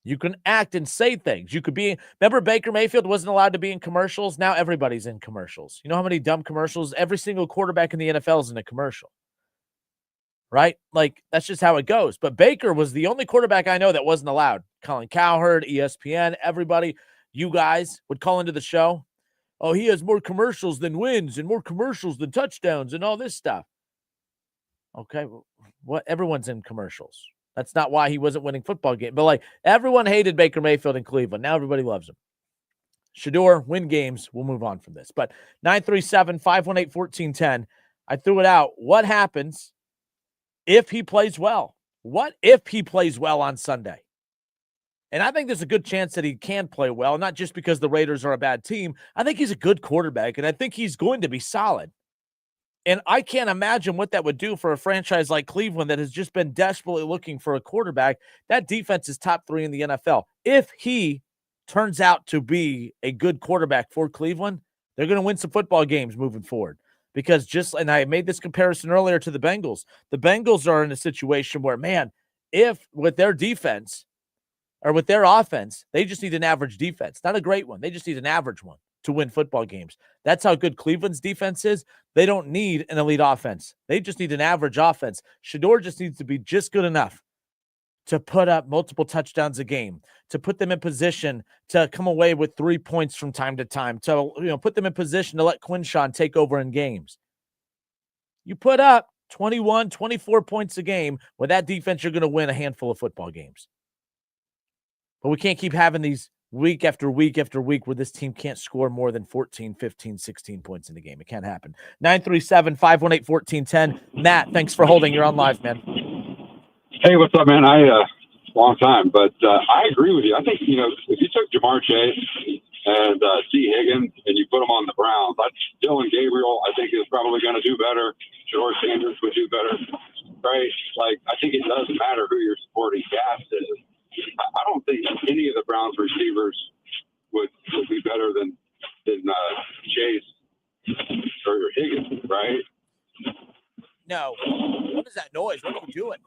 You can act and say things. You could be, remember Baker Mayfield wasn't allowed to be in commercials? Now everybody's in commercials. You know how many dumb commercials? Every single quarterback in the NFL is in a commercial. Right? Like, that's just how it goes. But Baker was the only quarterback I know that wasn't allowed. Colin Cowherd, ESPN, everybody, you guys would call into the show. Oh, he has more commercials than wins and more commercials than touchdowns and all this stuff. Okay, what? Everyone's in commercials. That's not why he wasn't winning football games. But, like, everyone hated Baker Mayfield in Cleveland. Now everybody loves him. Shedeur, win games. We'll move on from this. But 937-518-1410, I threw it out. What happens if he plays well? What if he plays well on Sunday? And I think there's a good chance that he can play well, not just because the Raiders are a bad team. I think he's a good quarterback, and I think he's going to be solid. And I can't imagine what that would do for a franchise like Cleveland that has just been desperately looking for a quarterback. That defense is top 3 in the NFL. If he turns out to be a good quarterback for Cleveland, they're going to win some football games moving forward. Because and I made this comparison earlier to the Bengals are in a situation where, man, if with their defense or with their offense, they just need an average defense, not a great one. They just need an average one to win football games. That's how good Cleveland's defense is. They don't need an elite offense. They just need an average offense. Shedeur just needs to be just good enough to put up multiple touchdowns a game, to put them in position to come away with 3 points from time to time, to put them in position to let Quinshawn take over in games. You put up 21, 24 points a game with that defense, you're going to win a handful of football games. But we can't keep having these week after week after week where this team can't score more than 14, 15, 16 points in the game. It can't happen. 937-518-1410. Matt, thanks for holding. You're on live, man. Hey, what's up, man? Long time, but I agree with you. I think, if you took Jamar Chase and T. Higgins and you put them on the Browns, Dylan Gabriel, I think, is probably going to do better. George Sanders would do better, right? Like, I think it doesn't matter who your supporting cast is. I don't think any of the Browns receivers would be better than Chase or Higgins, right? No. What is that noise? What are you doing?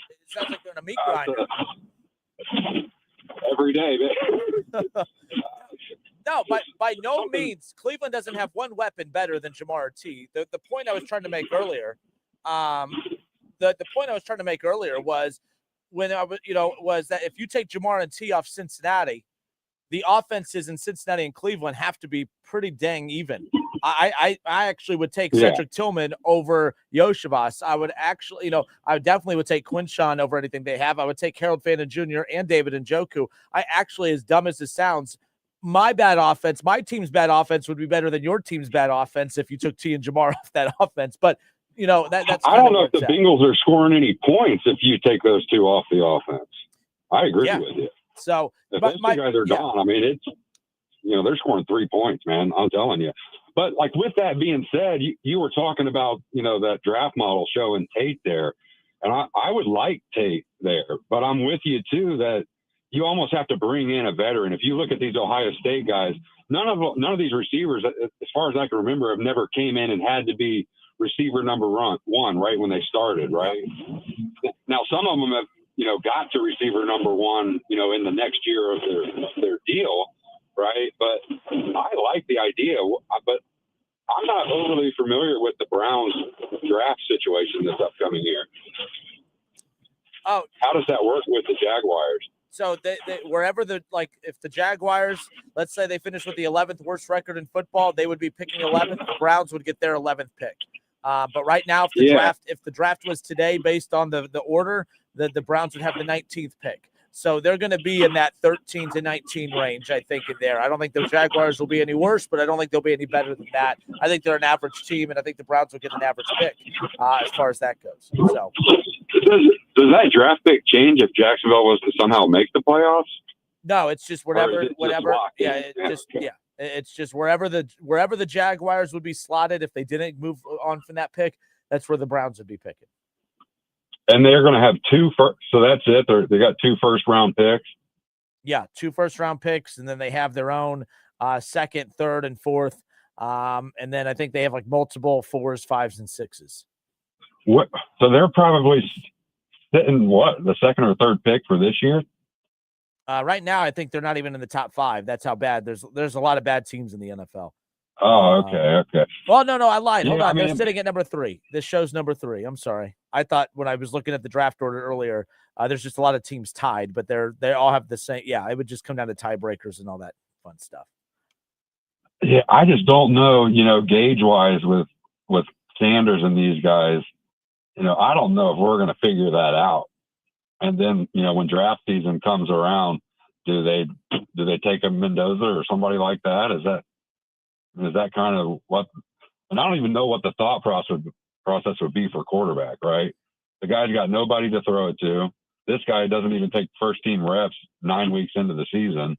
It sounds like they're in a meat grinder. Every day, man. No, by no means. Cleveland doesn't have one weapon better than Jamar T. The point I was trying to make earlier, was when I was, was that if you take Jamar and T off Cincinnati, the offenses in Cincinnati and Cleveland have to be pretty dang even. I actually would take Cedric Tillman over Yoshivas. I would actually, I definitely would take Quinshawn over anything they have. I would take Harold Fannin Jr. and David Njoku. I actually, as dumb as this sounds, my team's bad offense would be better than your team's bad offense if you took T and Jamar off that offense. But that's. I don't know if the Bengals are scoring any points if you take those two off the offense. I agree with you. So if those two guys are gone, I mean, it's they're scoring 3 points, man. I'm telling you. But like with that being said, you were talking about that draft model showing Tate there, and I would like Tate there, but I'm with you too that you almost have to bring in a veteran. If you look at these Ohio State guys, none of these receivers, as far as I can remember, have never came in and had to be receiver number one, right, when they started, right? Now, some of them have, got to receiver number one, in the next year of their deal, right? But I like the idea, but I'm not overly familiar with the Browns draft situation this upcoming year. Oh, how does that work with the Jaguars? So they wherever if the Jaguars, let's say they finish with the 11th worst record in football, they would be picking 11th. The Browns would get their 11th pick. But right now, if the draft was today based on the order, the Browns would have the 19th pick. So they're going to be in that 13 to 19 range, I think, in there. I don't think the Jaguars will be any worse, but I don't think they'll be any better than that. I think they're an average team, and I think the Browns will get an average pick as far as that goes. So, does that draft pick change if Jacksonville was to somehow make the playoffs? No, it's just whatever. It's just wherever the Jaguars would be slotted if they didn't move on from that pick. That's where the Browns would be picking. And they're going to have so that's it. They got 2 first-round picks. Yeah, 2 first-round picks, and then they have their own second, third, and fourth. And then I think they have like multiple 4s, 5s, and 6s. What? So they're probably sitting the second or third pick for this year? Right now, I think they're not even in the top 5. That's how bad. There's a lot of bad teams in the NFL. Oh, okay. Well, no, I lied. Hold on. They're sitting at number 3. This show's number 3. I'm sorry. I thought when I was looking at the draft order earlier, there's just a lot of teams tied, but they all have the same. Yeah, it would just come down to tiebreakers and all that fun stuff. Yeah, I just don't know, gauge-wise with Sanders and these guys, I don't know if we're going to figure that out. And then, when draft season comes around, do they take a Mendoza or somebody like that? Is that kind of what? And I don't even know what the thought process would be for quarterback, right? The guy's got nobody to throw it to. This guy doesn't even take first team reps 9 weeks into the season.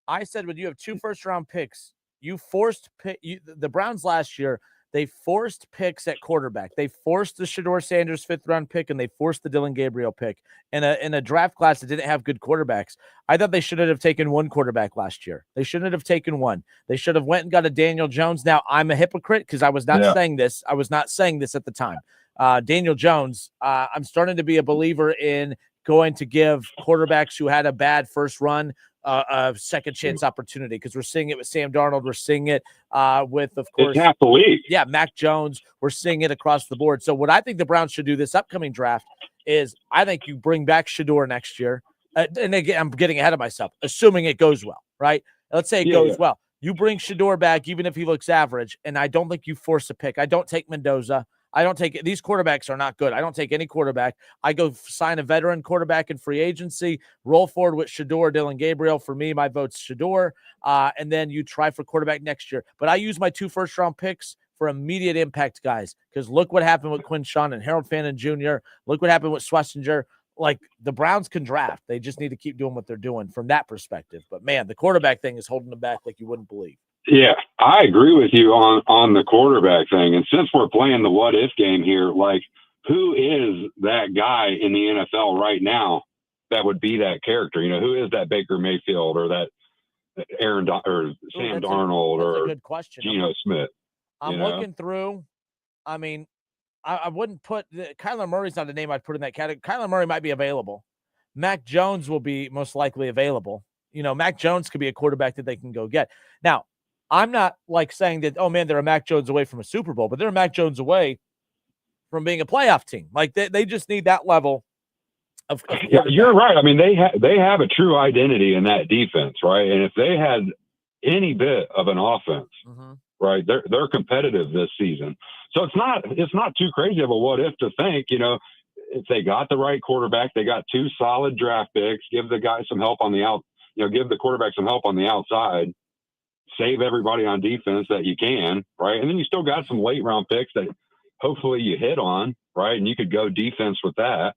I said when you have 2 first-round picks, the Browns last year. They forced picks at quarterback. They forced the Shedeur Sanders 5th-round pick, and they forced the Dylan Gabriel pick in a draft class that didn't have good quarterbacks. I thought they shouldn't have taken 1 quarterback last year. They shouldn't have taken 1. They should have went and got a Daniel Jones. Now, I'm a hypocrite because I was not saying this. I was not saying this at the time. Daniel Jones, I'm starting to be a believer in going to give quarterbacks who had a bad first run a second chance opportunity, because we're seeing it with Sam Darnold. We're seeing it with, of course, it's half the league. Yeah, Mac Jones. We're seeing it across the board. So what I think the Browns should do this upcoming draft is I think you bring back Shedeur next year. And again, I'm getting ahead of myself, assuming it goes well, right? Let's say it goes well. You bring Shedeur back, even if he looks average, and I don't think you force a pick. I don't take Mendoza. I don't take – these quarterbacks are not good. I don't take any quarterback. I go sign a veteran quarterback in free agency, roll forward with Shedeur, Dylan Gabriel. For me, my vote's Shedeur, and then you try for quarterback next year. But I use my 2 first-round picks for immediate impact guys, because look what happened with Quinn Sean and Harold Fannin Jr. Look what happened with Schlesinger. Like, the Browns can draft. They just need to keep doing what they're doing from that perspective. But, man, the quarterback thing is holding them back like you wouldn't believe. Yeah, I agree with you on the quarterback thing. And since we're playing the what-if game here, like, who is that guy in the NFL right now that would be that character? Who is that Baker Mayfield or that Sam Darnold or a good question. Geno Smith? I'm looking through. I mean, I wouldn't put Kyler Murray's not a name I'd put in that category. Kyler Murray might be available. Mac Jones will be most likely available. Mac Jones could be a quarterback that they can go get. Now, I'm not like saying that, oh man, they're a Mac Jones away from a Super Bowl, but they're a Mac Jones away from being a playoff team. Like they just need that level of yeah, you're right. I mean, they have a true identity in that defense, right? And if they had any bit of an offense, right, they're competitive this season. So it's not too crazy of a what if to think, if they got the right quarterback, they got 2 solid draft picks, give the guy some help on the out, give the quarterback some help on the outside. Save everybody on defense that you can, right? And then you still got some late round picks that hopefully you hit on, right? And you could go defense with that.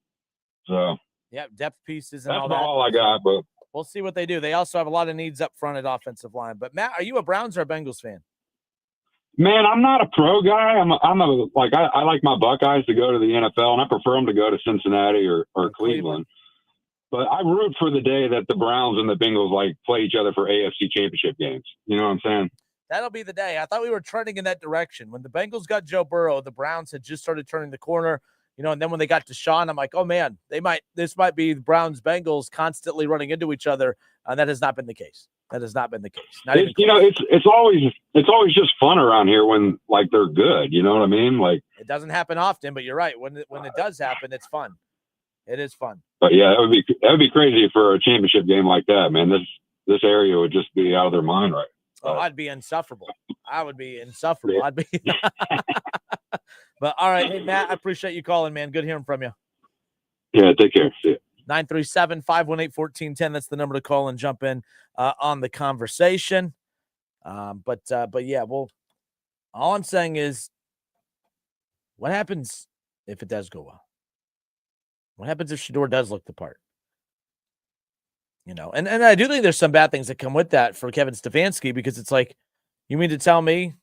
So yeah, depth pieces and that's all that. That's all I got, but we'll see what they do. They also have a lot of needs up front at offensive line. But Matt, are you a Browns or a Bengals fan? Man, I'm not a pro guy. I like my Buckeyes to go to the NFL, and I prefer them to go to Cincinnati or Cleveland. But I root for the day that the Browns and the Bengals play each other for AFC championship games. You know what I'm saying? That'll be the day. I thought we were trending in that direction. When the Bengals got Joe Burrow, the Browns had just started turning the corner. And then when they got Deshaun, I'm like, oh man, this might be the Browns Bengals constantly running into each other. And that has not been the case. It's always just fun around here when they're good. You know what I mean? It doesn't happen often, but you're right. When it does happen, it's fun. It is fun. But yeah, that would be crazy for a championship game like that, man. This area would just be out of their mind, right? Oh, I'd be insufferable. I would be insufferable. Yeah. I'd be. But all right, hey Matt, I appreciate you calling, man. Good hearing from you. Yeah, take care. See ya. 937-518-1410. That's the number to call and jump in on the conversation. But yeah, well, all I'm saying is, what happens if it does go well? What happens if Shedeur does look the part? And I do think there's some bad things that come with that for Kevin Stefanski, because it's like, you mean to tell me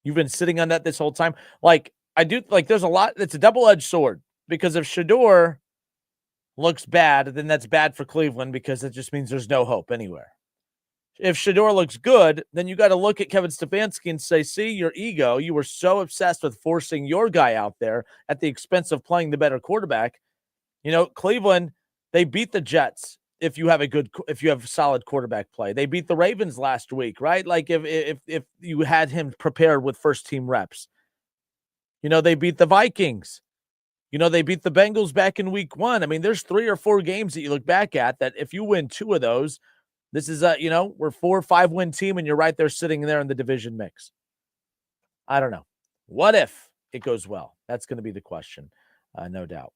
you've been sitting on that this whole time? Like, I do, like, there's a lot, it's a double-edged sword, because if Shedeur looks bad, then that's bad for Cleveland, because it just means there's no hope anywhere. If Shedeur looks good, then you got to look at Kevin Stefanski and say, see, your ego, you were so obsessed with forcing your guy out there at the expense of playing the better quarterback. Cleveland, they beat the Jets if you have solid quarterback play. They beat the Ravens last week, right? Like if you had him prepared with first team reps. They beat the Vikings. They beat the Bengals back in week 1. I mean, there's 3 or 4 games that you look back at that if you win 2 of those, this is we're 4 or 5 win team, and you're right there sitting there in the division mix. I don't know. What if it goes well? That's going to be the question, no doubt.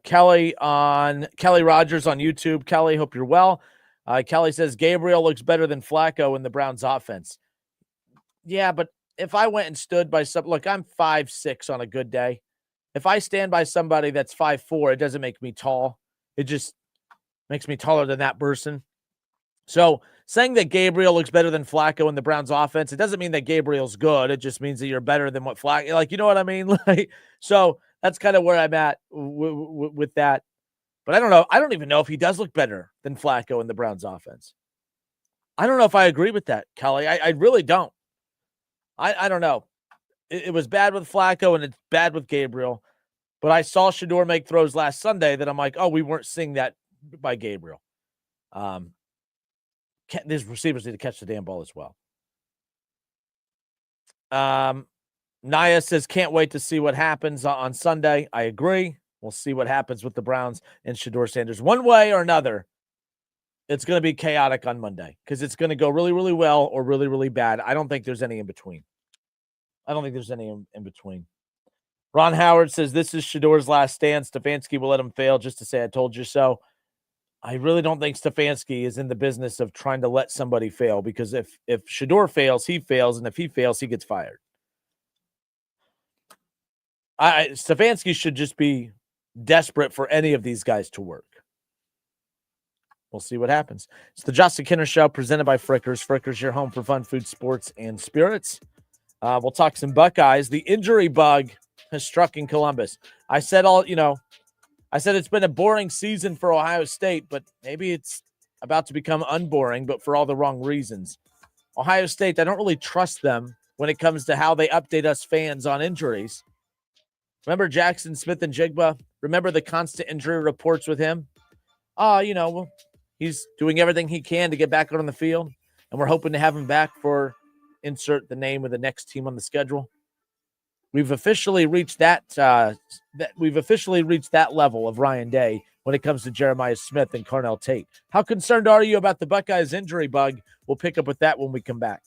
Kelly Rogers on YouTube. Kelly, hope you're well. Kelly says Gabriel looks better than Flacco in the Browns offense. Yeah, but if I went and stood by look, I'm 5'6" on a good day. If I stand by somebody that's 5'4", it doesn't make me tall. It just makes me taller than that person. So saying that Gabriel looks better than Flacco in the Browns offense, it doesn't mean that Gabriel's good. It just means that you're better than what Flacco, like, you know what I mean? So that's kind of where I'm at with that. But I don't know. I don't even know if he does look better than Flacco in the Browns offense. I don't know if I agree with that, Kelly. I really don't. I don't know. It was bad with Flacco and it's bad with Gabriel. But I saw Shedeur make throws last Sunday that I'm like, oh, we weren't seeing that by Gabriel. These receivers need to catch the damn ball as well. Naya says, can't wait to see what happens on Sunday. I agree. We'll see what happens with the Browns and Shedeur Sanders. One way or another, it's going to be chaotic on Monday because it's going to go really, really well or really, really bad. I don't think there's any in between. Ron Howard says, this is Shedeur's last stand. Stefanski will let him fail just to say, I told you so. I really don't think Stefanski is in the business of trying to let somebody fail, because if Shedeur fails, he fails. And if he fails, he gets fired. Stefanski should just be desperate for any of these guys to work. We'll see what happens. It's the Justin Kinner Show presented by Frickers. Frickers, your home for fun, food, sports, and spirits. We'll talk some Buckeyes. The injury bug has struck in Columbus. I said it's been a boring season for Ohio State, but maybe it's about to become unboring, but for all the wrong reasons. Ohio State, I don't really trust them when it comes to how they update us fans on injuries. Remember Jackson Smith and Jigba? Remember the constant injury reports with him? He's doing everything he can to get back out on the field, and we're hoping to have him back for insert the name of the next team on the schedule. We've officially reached that level of Ryan Day when it comes to Jeremiah Smith and Carnell Tate. How concerned are you about the Buckeyes injury bug? We'll pick up with that when we come back.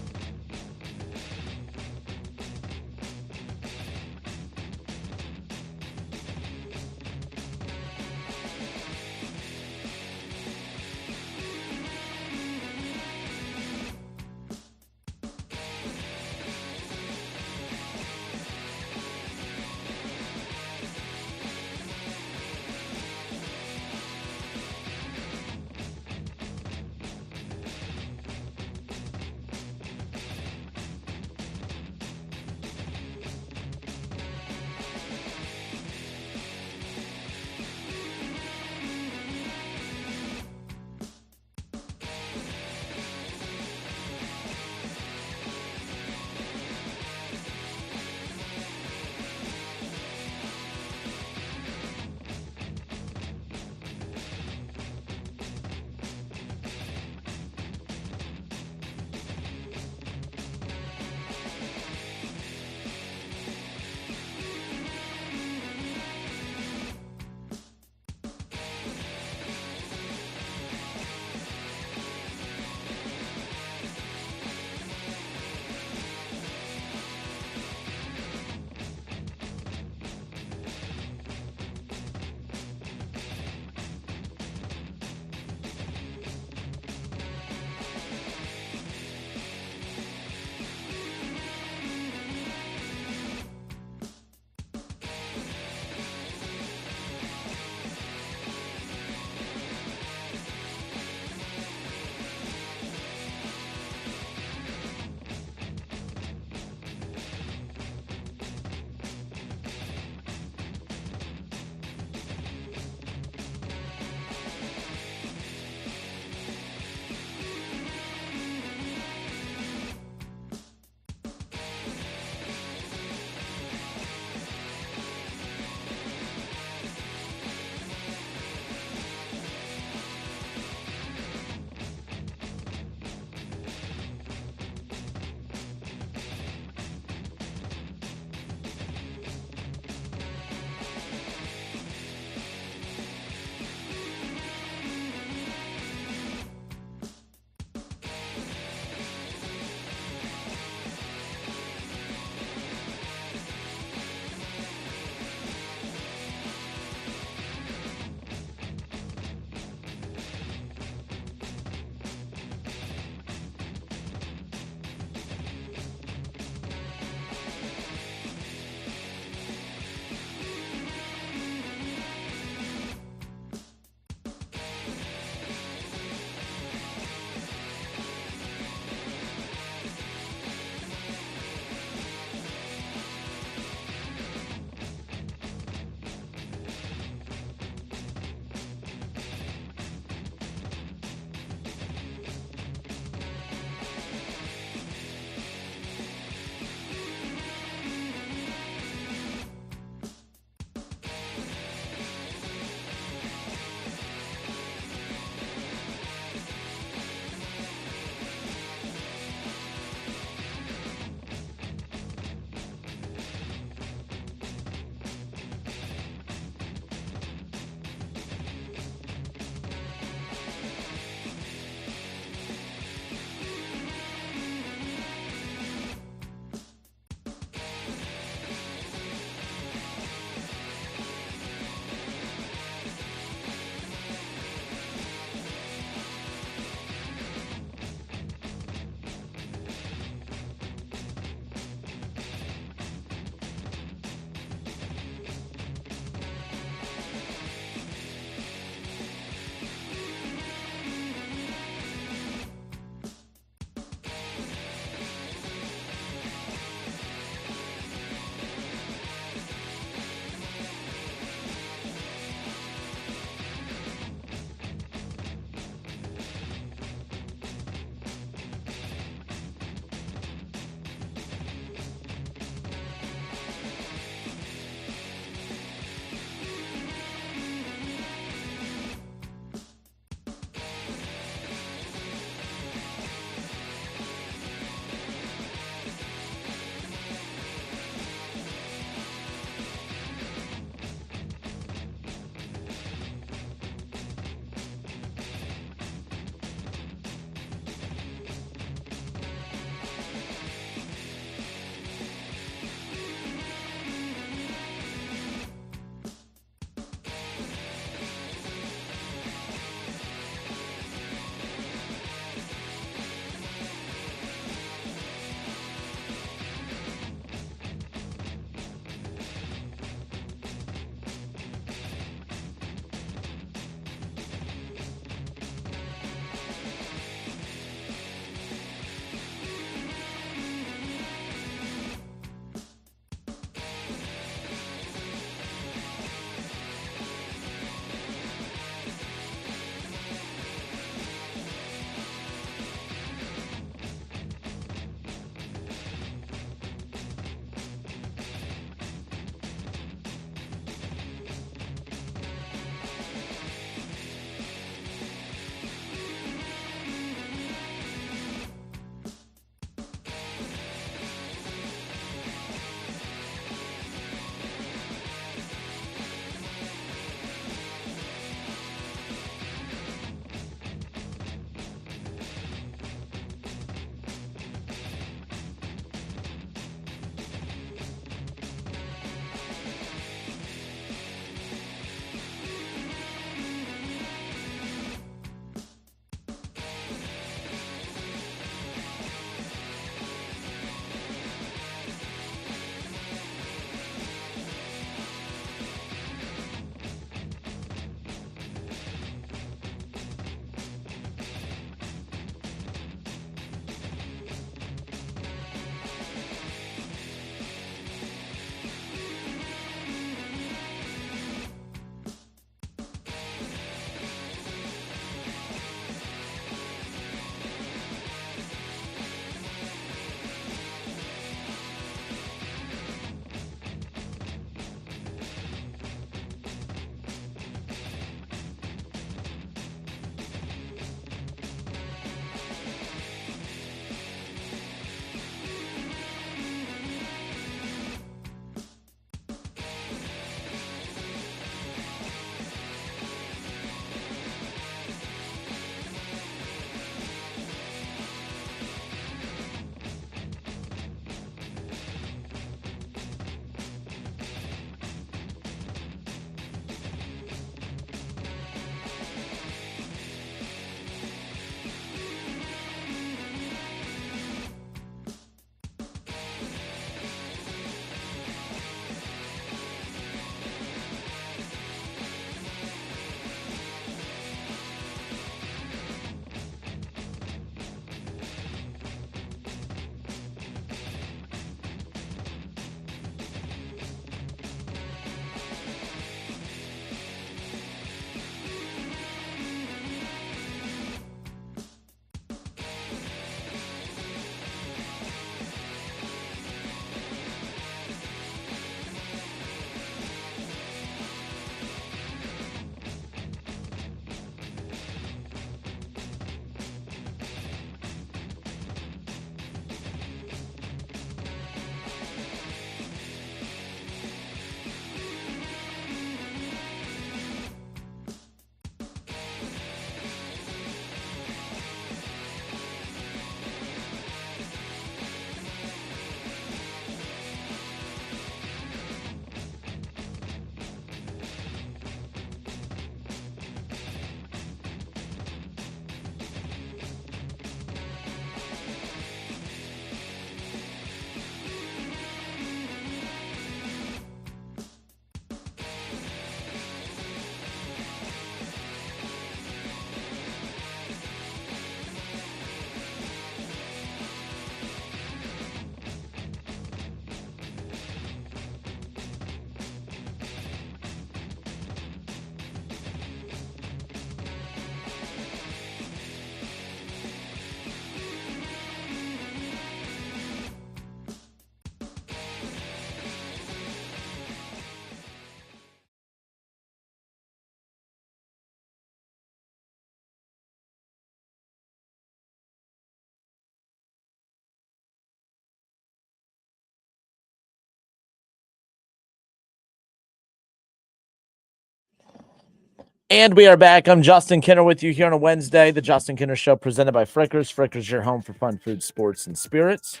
And we are back. I'm Justin Kinner with you here on a Wednesday. The Justin Kinner Show presented by Frickers. Frickers, your home for fun, food, sports, and spirits.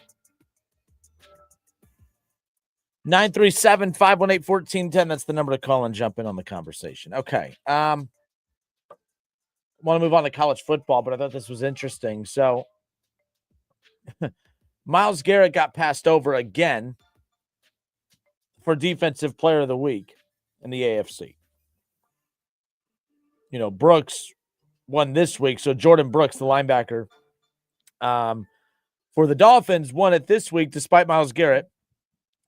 937-518-1410. That's the number to call and jump in on the conversation. Okay. Want to move on to college football, but I thought this was interesting. So Myles Garrett got passed over again for Defensive Player of the Week in the AFC. You know, Brooks won this week. So Jordan Brooks, the linebacker for the Dolphins, won it this week despite Myles Garrett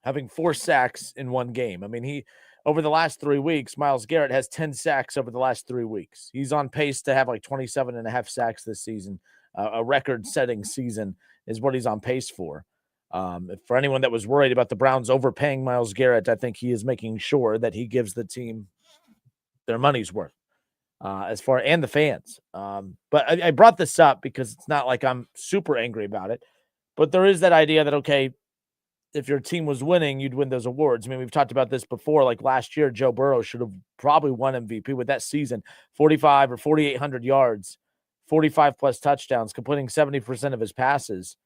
having 4 sacks in one game. I mean, over the last 3 weeks, Myles Garrett has 10 sacks over the last 3 weeks. He's on pace to have like 27 and a half sacks this season. A record-setting season is what he's on pace for. For anyone that was worried about the Browns overpaying Myles Garrett, I think he is making sure that he gives the team their money's worth. And the fans. But I brought this up because it's not like I'm super angry about it, but there is that idea that, okay, if your team was winning, you'd win those awards. I mean, we've talked about this before. Like last year, Joe Burrow should have probably won MVP with that season, 45 or 4,800 yards, 45 plus touchdowns, completing 70% of his passes.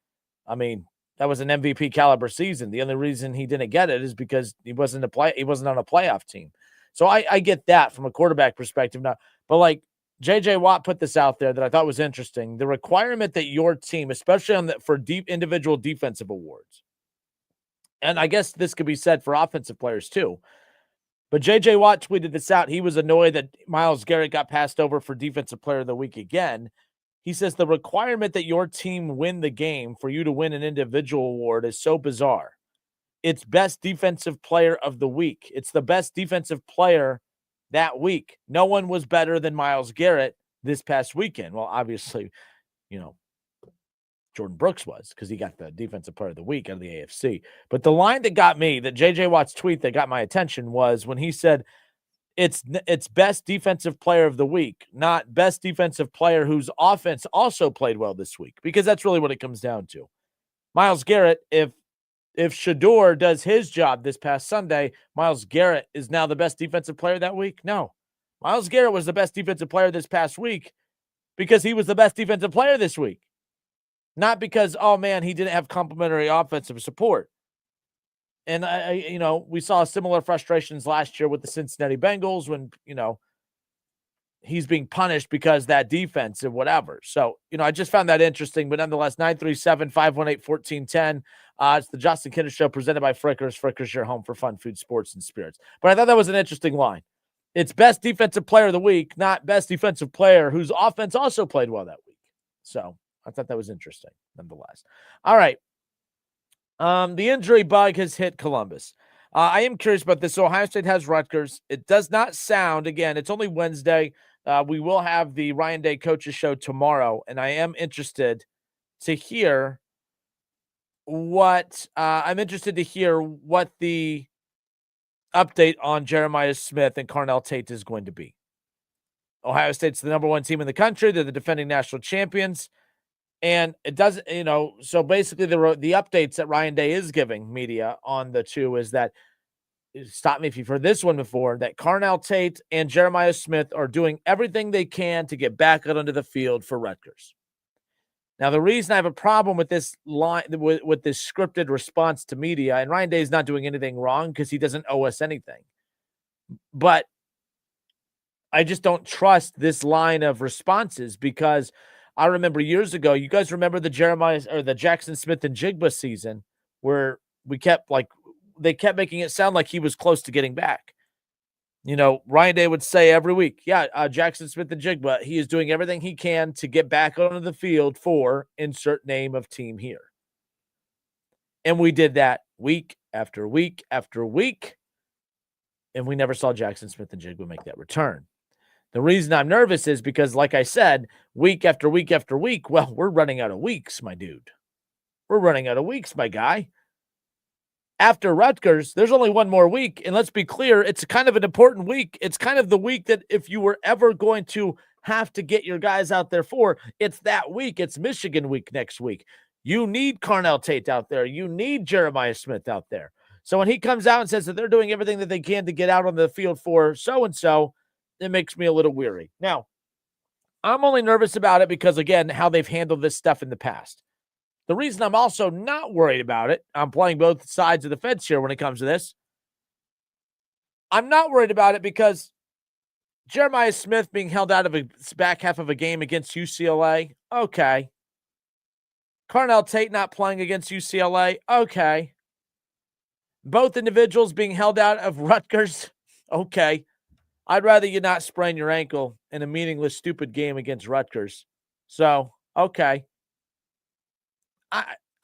I mean, that was an MVP caliber season. The only reason he didn't get it is because he wasn't on a playoff team. So I get that from a quarterback perspective now. But like J.J. Watt put this out there that I thought was interesting. The requirement that your team, especially for deep individual defensive awards, and I guess this could be said for offensive players too, but J.J. Watt tweeted this out. He was annoyed that Myles Garrett got passed over for Defensive Player of the Week again. He says the requirement that your team win the game for you to win an individual award is so bizarre. It's best defensive player of the week. It's the best defensive player that week. No one was better than Myles Garrett this past weekend. Well, obviously, Jordan Brooks was because he got the defensive player of the week out of the AFC. But the line that got me, that J.J. Watt's tweet that got my attention was when he said it's best defensive player of the week, not best defensive player whose offense also played well this week, because that's really what it comes down to. Myles Garrett, if Shedeur does his job this past Sunday, Myles Garrett is now the best defensive player that week? No. Myles Garrett was the best defensive player this past week because he was the best defensive player this week. Not because, oh man, he didn't have complimentary offensive support. And we saw similar frustrations last year with the Cincinnati Bengals when, he's being punished because that defense and whatever. So, I just found that interesting. But nonetheless, 937-518-1410. It's the Justin Kinner Show presented by Frickers. Frickers, your home for fun, food, sports, and spirits. But I thought that was an interesting line. It's best defensive player of the week, not best defensive player whose offense also played well that week. So I thought that was interesting, nonetheless. All right. The injury bug has hit Columbus. I am curious about this. So Ohio State has Rutgers. It does not sound, again, it's only Wednesday. We will have the Ryan Day Coaches Show tomorrow, and I am interested to hear what the update on Jeremiah Smith and Carnell Tate is going to be. Ohio State's the number 1 team in the country. They're the defending national champions. And it doesn't, so basically the updates that Ryan Day is giving media on the two is that, stop me if you've heard this one before, that Carnell Tate and Jeremiah Smith are doing everything they can to get back out onto the field for Rutgers. Now, the reason I have a problem with this line, with this scripted response to media, and Ryan Day is not doing anything wrong because he doesn't owe us anything, but I just don't trust this line of responses because I remember years ago, you guys remember the Jackson Smith and Jigba season where they kept making it sound like he was close to getting back. Ryan Day would say every week, Jackson Smith and Jigba, he is doing everything he can to get back onto the field for insert name of team here. And we did that week after week after week, and we never saw Jackson Smith and Jigba make that return. The reason I'm nervous is because, like I said, week after week after week, well, we're running out of weeks, my dude. We're running out of weeks, my guy. After Rutgers, there's only one more week, and let's be clear, it's kind of an important week. It's kind of the week that if you were ever going to have to get your guys out there for, it's that week. It's Michigan week next week. You need Carnell Tate out there. You need Jeremiah Smith out there. So when he comes out and says that they're doing everything that they can to get out on the field for so-and-so, it makes me a little weary. Now, I'm only nervous about it because, again, how they've handled this stuff in the past. The reason I'm also not worried about it, I'm playing both sides of the fence here when it comes to this. I'm not worried about it because Jeremiah Smith being held out of a back half of a game against UCLA, okay. Carnell Tate not playing against UCLA, okay. Both individuals being held out of Rutgers, okay. I'd rather you not sprain your ankle in a meaningless, stupid game against Rutgers. So, okay.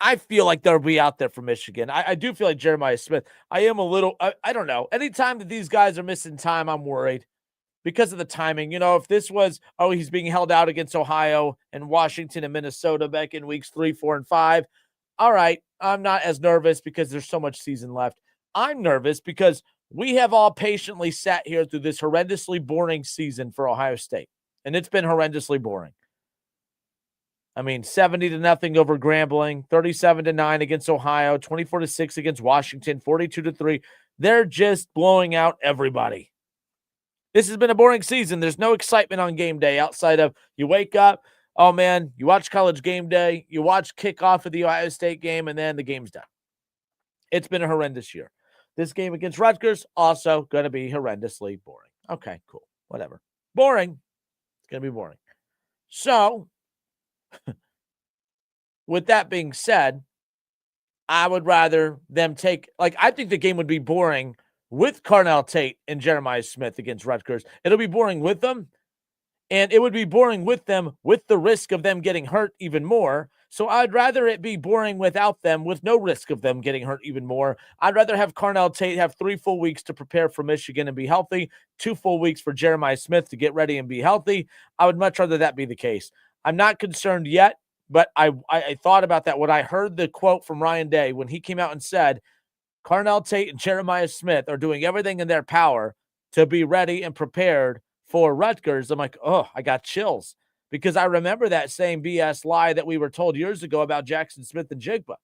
I feel like they'll be out there for Michigan. I do feel like Jeremiah Smith. I am a little, I don't know. Anytime that these guys are missing time, I'm worried because of the timing. You know, if this was, he's being held out against Ohio and Washington and Minnesota back in weeks 3, 4, and 5. All right, I'm not as nervous because there's so much season left. I'm nervous because we have all patiently sat here through this horrendously boring season for Ohio State, and it's been horrendously boring. I mean, 70-0 over Grambling, 37-9 against Ohio, 24-6 against Washington, 42-3. They're just blowing out everybody. This has been a boring season. There's no excitement on game day outside of you wake up, oh man, you watch College Game Day, you watch kickoff of the Ohio State game, and then the game's done. It's been a horrendous year. This game against Rutgers, also going to be horrendously boring. Okay, cool. Whatever. Boring. It's going to be boring. So, with that being said, I would rather them take, I think the game would be boring with Carnell Tate and Jeremiah Smith against Rutgers. It'll be boring with them, and it would be boring with them with the risk of them getting hurt even more. So I'd rather it be boring without them with no risk of them getting hurt even more. I'd rather have Carnell Tate have 3 full weeks to prepare for Michigan and be healthy, 2 full weeks for Jeremiah Smith to get ready and be healthy. I would much rather that be the case. I'm not concerned yet, but I thought about that when I heard the quote from Ryan Day when he came out and said, Carnell Tate and Jeremiah Smith are doing everything in their power to be ready and prepared for Rutgers. I'm like, oh, I got chills because I remember that same BS lie that we were told years ago about Jackson Smith and Jigba.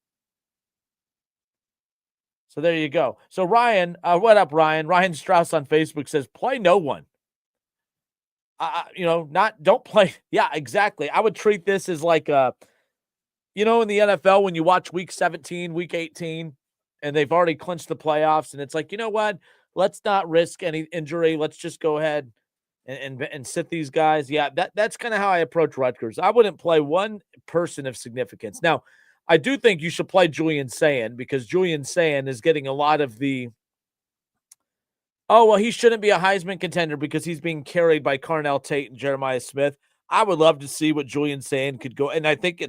So there you go. So Ryan, what up, Ryan? Ryan Strauss on Facebook says, play no one. Don't play. Yeah, exactly. I would treat this as like, in the NFL, when you watch week 17, week 18, and they've already clinched the playoffs, and it's like, you know what? Let's not risk any injury. Let's just go ahead and sit these guys. Yeah, that's kind of how I approach Rutgers. I wouldn't play one person of significance. Now, I do think you should play Julian Sayin because Julian Sayin is getting a lot of the, he shouldn't be a Heisman contender because he's being carried by Carnell Tate and Jeremiah Smith. I would love to see what Julian Sayin could go. And I think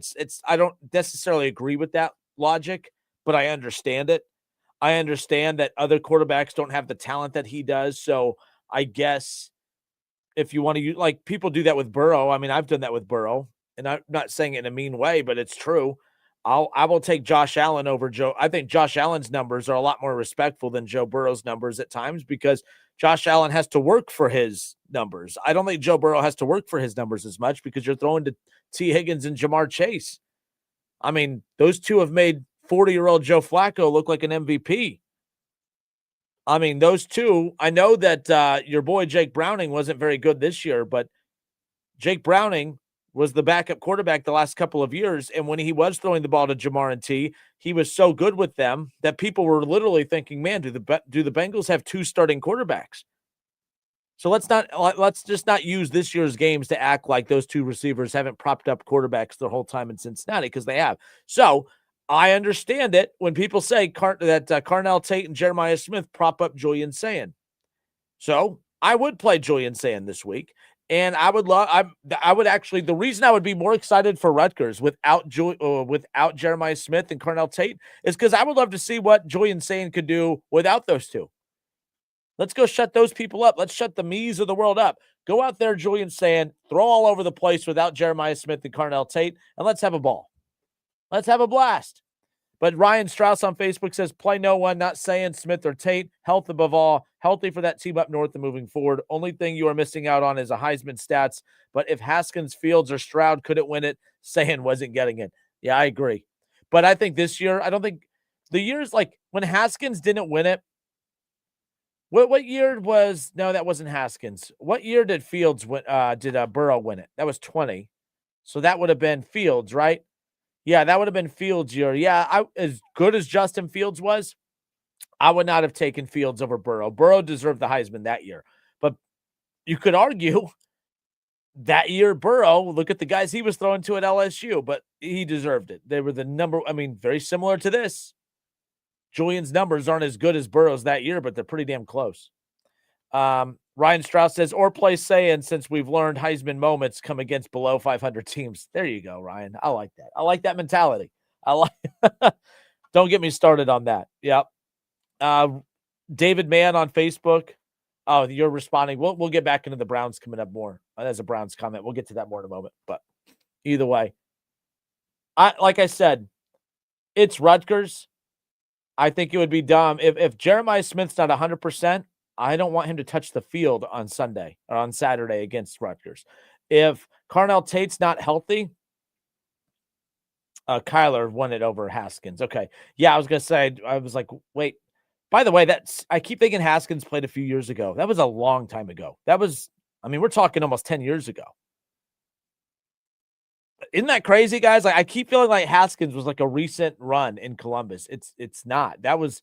I don't necessarily agree with that logic, but I understand it. I understand that other quarterbacks don't have the talent that he does. So I guess if you want to use, people do that with Burrow. I mean, I've done that with Burrow, and I'm not saying it in a mean way, but it's true. I will take Josh Allen over Joe. I think Josh Allen's numbers are a lot more respectful than Joe Burrow's numbers at times because Josh Allen has to work for his numbers. I don't think Joe Burrow has to work for his numbers as much because you're throwing to T. Higgins and Jamar Chase. I mean, those two have made 40-year-old Joe Flacco look like an MVP. I mean, those two, I know that your boy Jake Browning wasn't very good this year, but Jake Browning was the backup quarterback the last couple of years. And when he was throwing the ball to Jamar and T, he was so good with them that people were literally thinking, man, do the Bengals have 2 starting quarterbacks? So let's just not use this year's games to act like those 2 receivers haven't propped up quarterbacks the whole time in Cincinnati, because they have. So I understand it when people say that Carnell Tate and Jeremiah Smith prop up Julian Sayin. So I would play Julian Sayin this week. And I would actually, the reason I would be more excited for Rutgers without Jeremiah Smith and Carnell Tate is because I would love to see what Julian Sayin could do without those 2. Let's go shut those people up. Let's shut the me's of the world up. Go out there, Julian Sayin, throw all over the place without Jeremiah Smith and Carnell Tate, and let's have a ball. Let's have a blast. But Ryan Strauss on Facebook says, play no one, not Sayin, Smith, or Tate. Health above all. Healthy for that team up north and moving forward. Only thing you are missing out on is a Heisman stats. But if Haskins, Fields, or Stroud couldn't win it, Sayin wasn't getting it. Yeah, I agree. But I think this year, I don't think the years like when Haskins didn't win it, What year was no? That wasn't Haskins. What year did Fields win? Did Burrow win it? That was 20. So that would have been Fields, right? Yeah, that would have been Fields' year. Yeah, as good as Justin Fields was, I would not have taken Fields over Burrow. Burrow deserved the Heisman that year, but you could argue that year Burrow. Look at the guys he was throwing to at LSU, but he deserved it. They were the number. I mean, very similar to this. Julian's numbers aren't as good as Burrow's that year, but they're pretty damn close. Ryan Strauss says, or play saying, since we've learned Heisman moments come against below 500 teams. There you go, Ryan. I like that. I like that mentality. Don't get me started on that. Yep. David Mann on Facebook. Oh, you're responding. We'll get back into the Browns coming up more. That's a Browns comment. We'll get to that more in a moment. But either way, like I said, it's Rutgers. I think it would be dumb if Jeremiah Smith's not 100%. I don't want him to touch the field on Sunday or on Saturday against Rutgers. If Carnell Tate's not healthy, Kyler won it over Haskins. Okay. Yeah, I was going to say, I was like, wait. By the way, I keep thinking Haskins played a few years ago. That was a long time ago. We're talking almost 10 years ago. Isn't that crazy, guys? Like, I keep feeling like Haskins was like a recent run in Columbus. It's not. That was,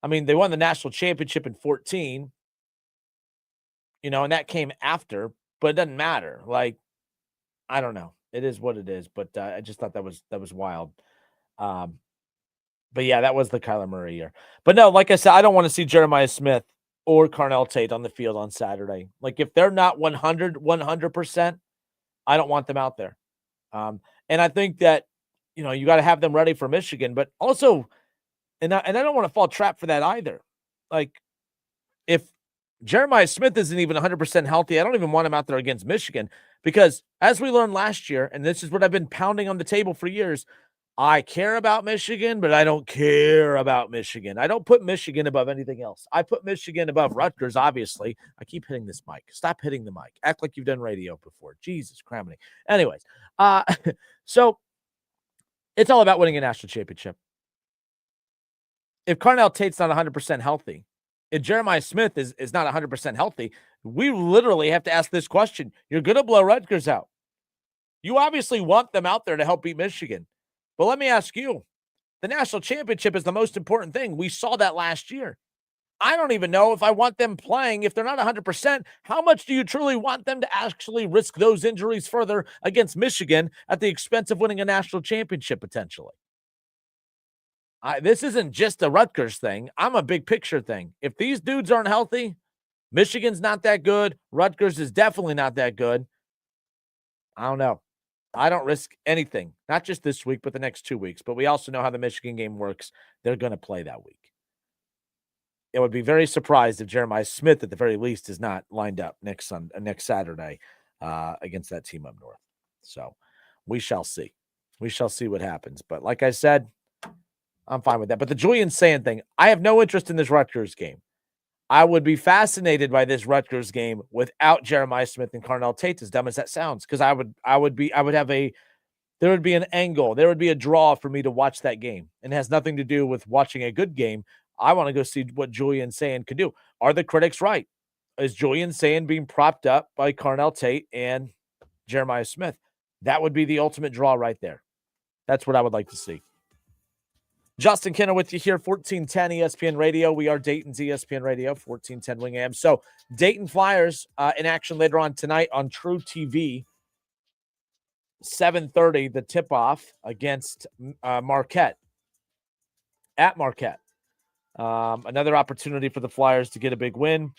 they won the national championship in 2014, and that came after, but it doesn't matter. Like, I don't know. It is what it is, but I just thought that was wild. But yeah, that was the Kyler Murray year. But no, like I said, I don't want to see Jeremiah Smith or Carnell Tate on the field on Saturday. Like, if they're not 100%, I don't want them out there. And I think that, you got to have them ready for Michigan, but also, and I don't want to fall trap for that either. Like, if Jeremiah Smith isn't even 100% healthy, I don't even want him out there against Michigan, because as we learned last year, and this is what I've been pounding on the table for years, I care about Michigan, but I don't care about Michigan. I don't put Michigan above anything else. I put Michigan above Rutgers, obviously. I keep hitting this mic. Stop hitting the mic. Act like you've done radio before. Jesus, cramming. Anyways, so it's all about winning a national championship. If Carnell Tate's not 100% healthy, if Jeremiah Smith is not 100% healthy, we literally have to ask this question. You're going to blow Rutgers out. You obviously want them out there to help beat Michigan. But let me ask you, the national championship is the most important thing. We saw that last year. I don't even know if I want them playing. If they're not 100%, how much do you truly want them to actually risk those injuries further against Michigan at the expense of winning a national championship potentially? This isn't just a Rutgers thing. I'm a big picture thing. If these dudes aren't healthy, Michigan's not that good. Rutgers is definitely not that good. I don't know. I don't risk anything, not just this week, but the next 2 weeks. But we also know how the Michigan game works. They're going to play that week. I would be very surprised if Jeremiah Smith, at the very least, is not lined up next Saturday against that team up north. So we shall see. We shall see what happens. But like I said, I'm fine with that. But the Julian Sand thing, I have no interest in this Rutgers game. I would be fascinated by this Rutgers game without Jeremiah Smith and Carnell Tate, as dumb as that sounds, because there would be an angle, there would be a draw for me to watch that game. And it has nothing to do with watching a good game. I want to go see what Julian Sand can do. Are the critics right? Is Julian Sand being propped up by Carnell Tate and Jeremiah Smith? That would be the ultimate draw right there. That's what I would like to see. Justin Kinner with you here, 1410 ESPN Radio. We are Dayton's ESPN Radio, 1410 Wing AM. So Dayton Flyers in action later on tonight on True TV. 7:30, the tip-off against Marquette. At Marquette. Another opportunity for the Flyers to get a big win.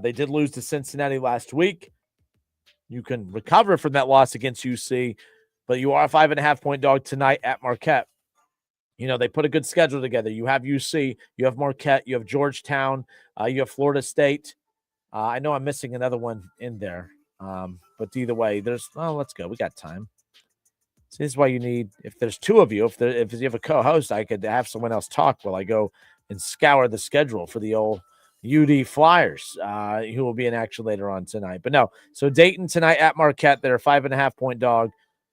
They did lose to Cincinnati last week. You can recover from that loss against UC, but you are a 5.5-point dog tonight at Marquette. They put a good schedule together. You have UC, you have Marquette, you have Georgetown, you have Florida State. I know I'm missing another one in there. But either way, let's go. We got time. So this is why you need, if there's two of you, if you have a co-host, I could have someone else talk while I go and scour the schedule for the old UD Flyers, who will be in action later on tonight. But no, so Dayton tonight at Marquette, they're a 5.5-point dog.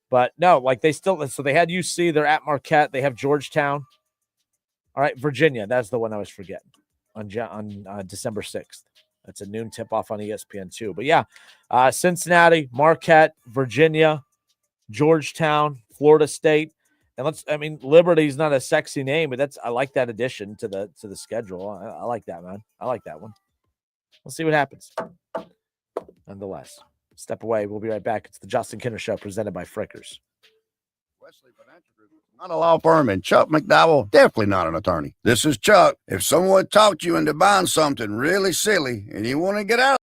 But no, so they had UC, they're at Marquette, they have Georgetown. All right, Virginia, that's the one I was forgetting. on December 6th. That's a noon tip-off on ESPN2. But, yeah, Cincinnati, Marquette, Virginia, Georgetown, Florida State. And Liberty's not a sexy name, but I like that addition to the schedule. I like that, man. I like that one. We'll see what happens. Nonetheless, step away. We'll be right back. It's the Justin Kinner Show presented by Frickers. Wesley Financial Group is not a law firm, and Chuck McDowell, definitely not an attorney. This is Chuck. If someone talked you into buying something really silly and you want to get out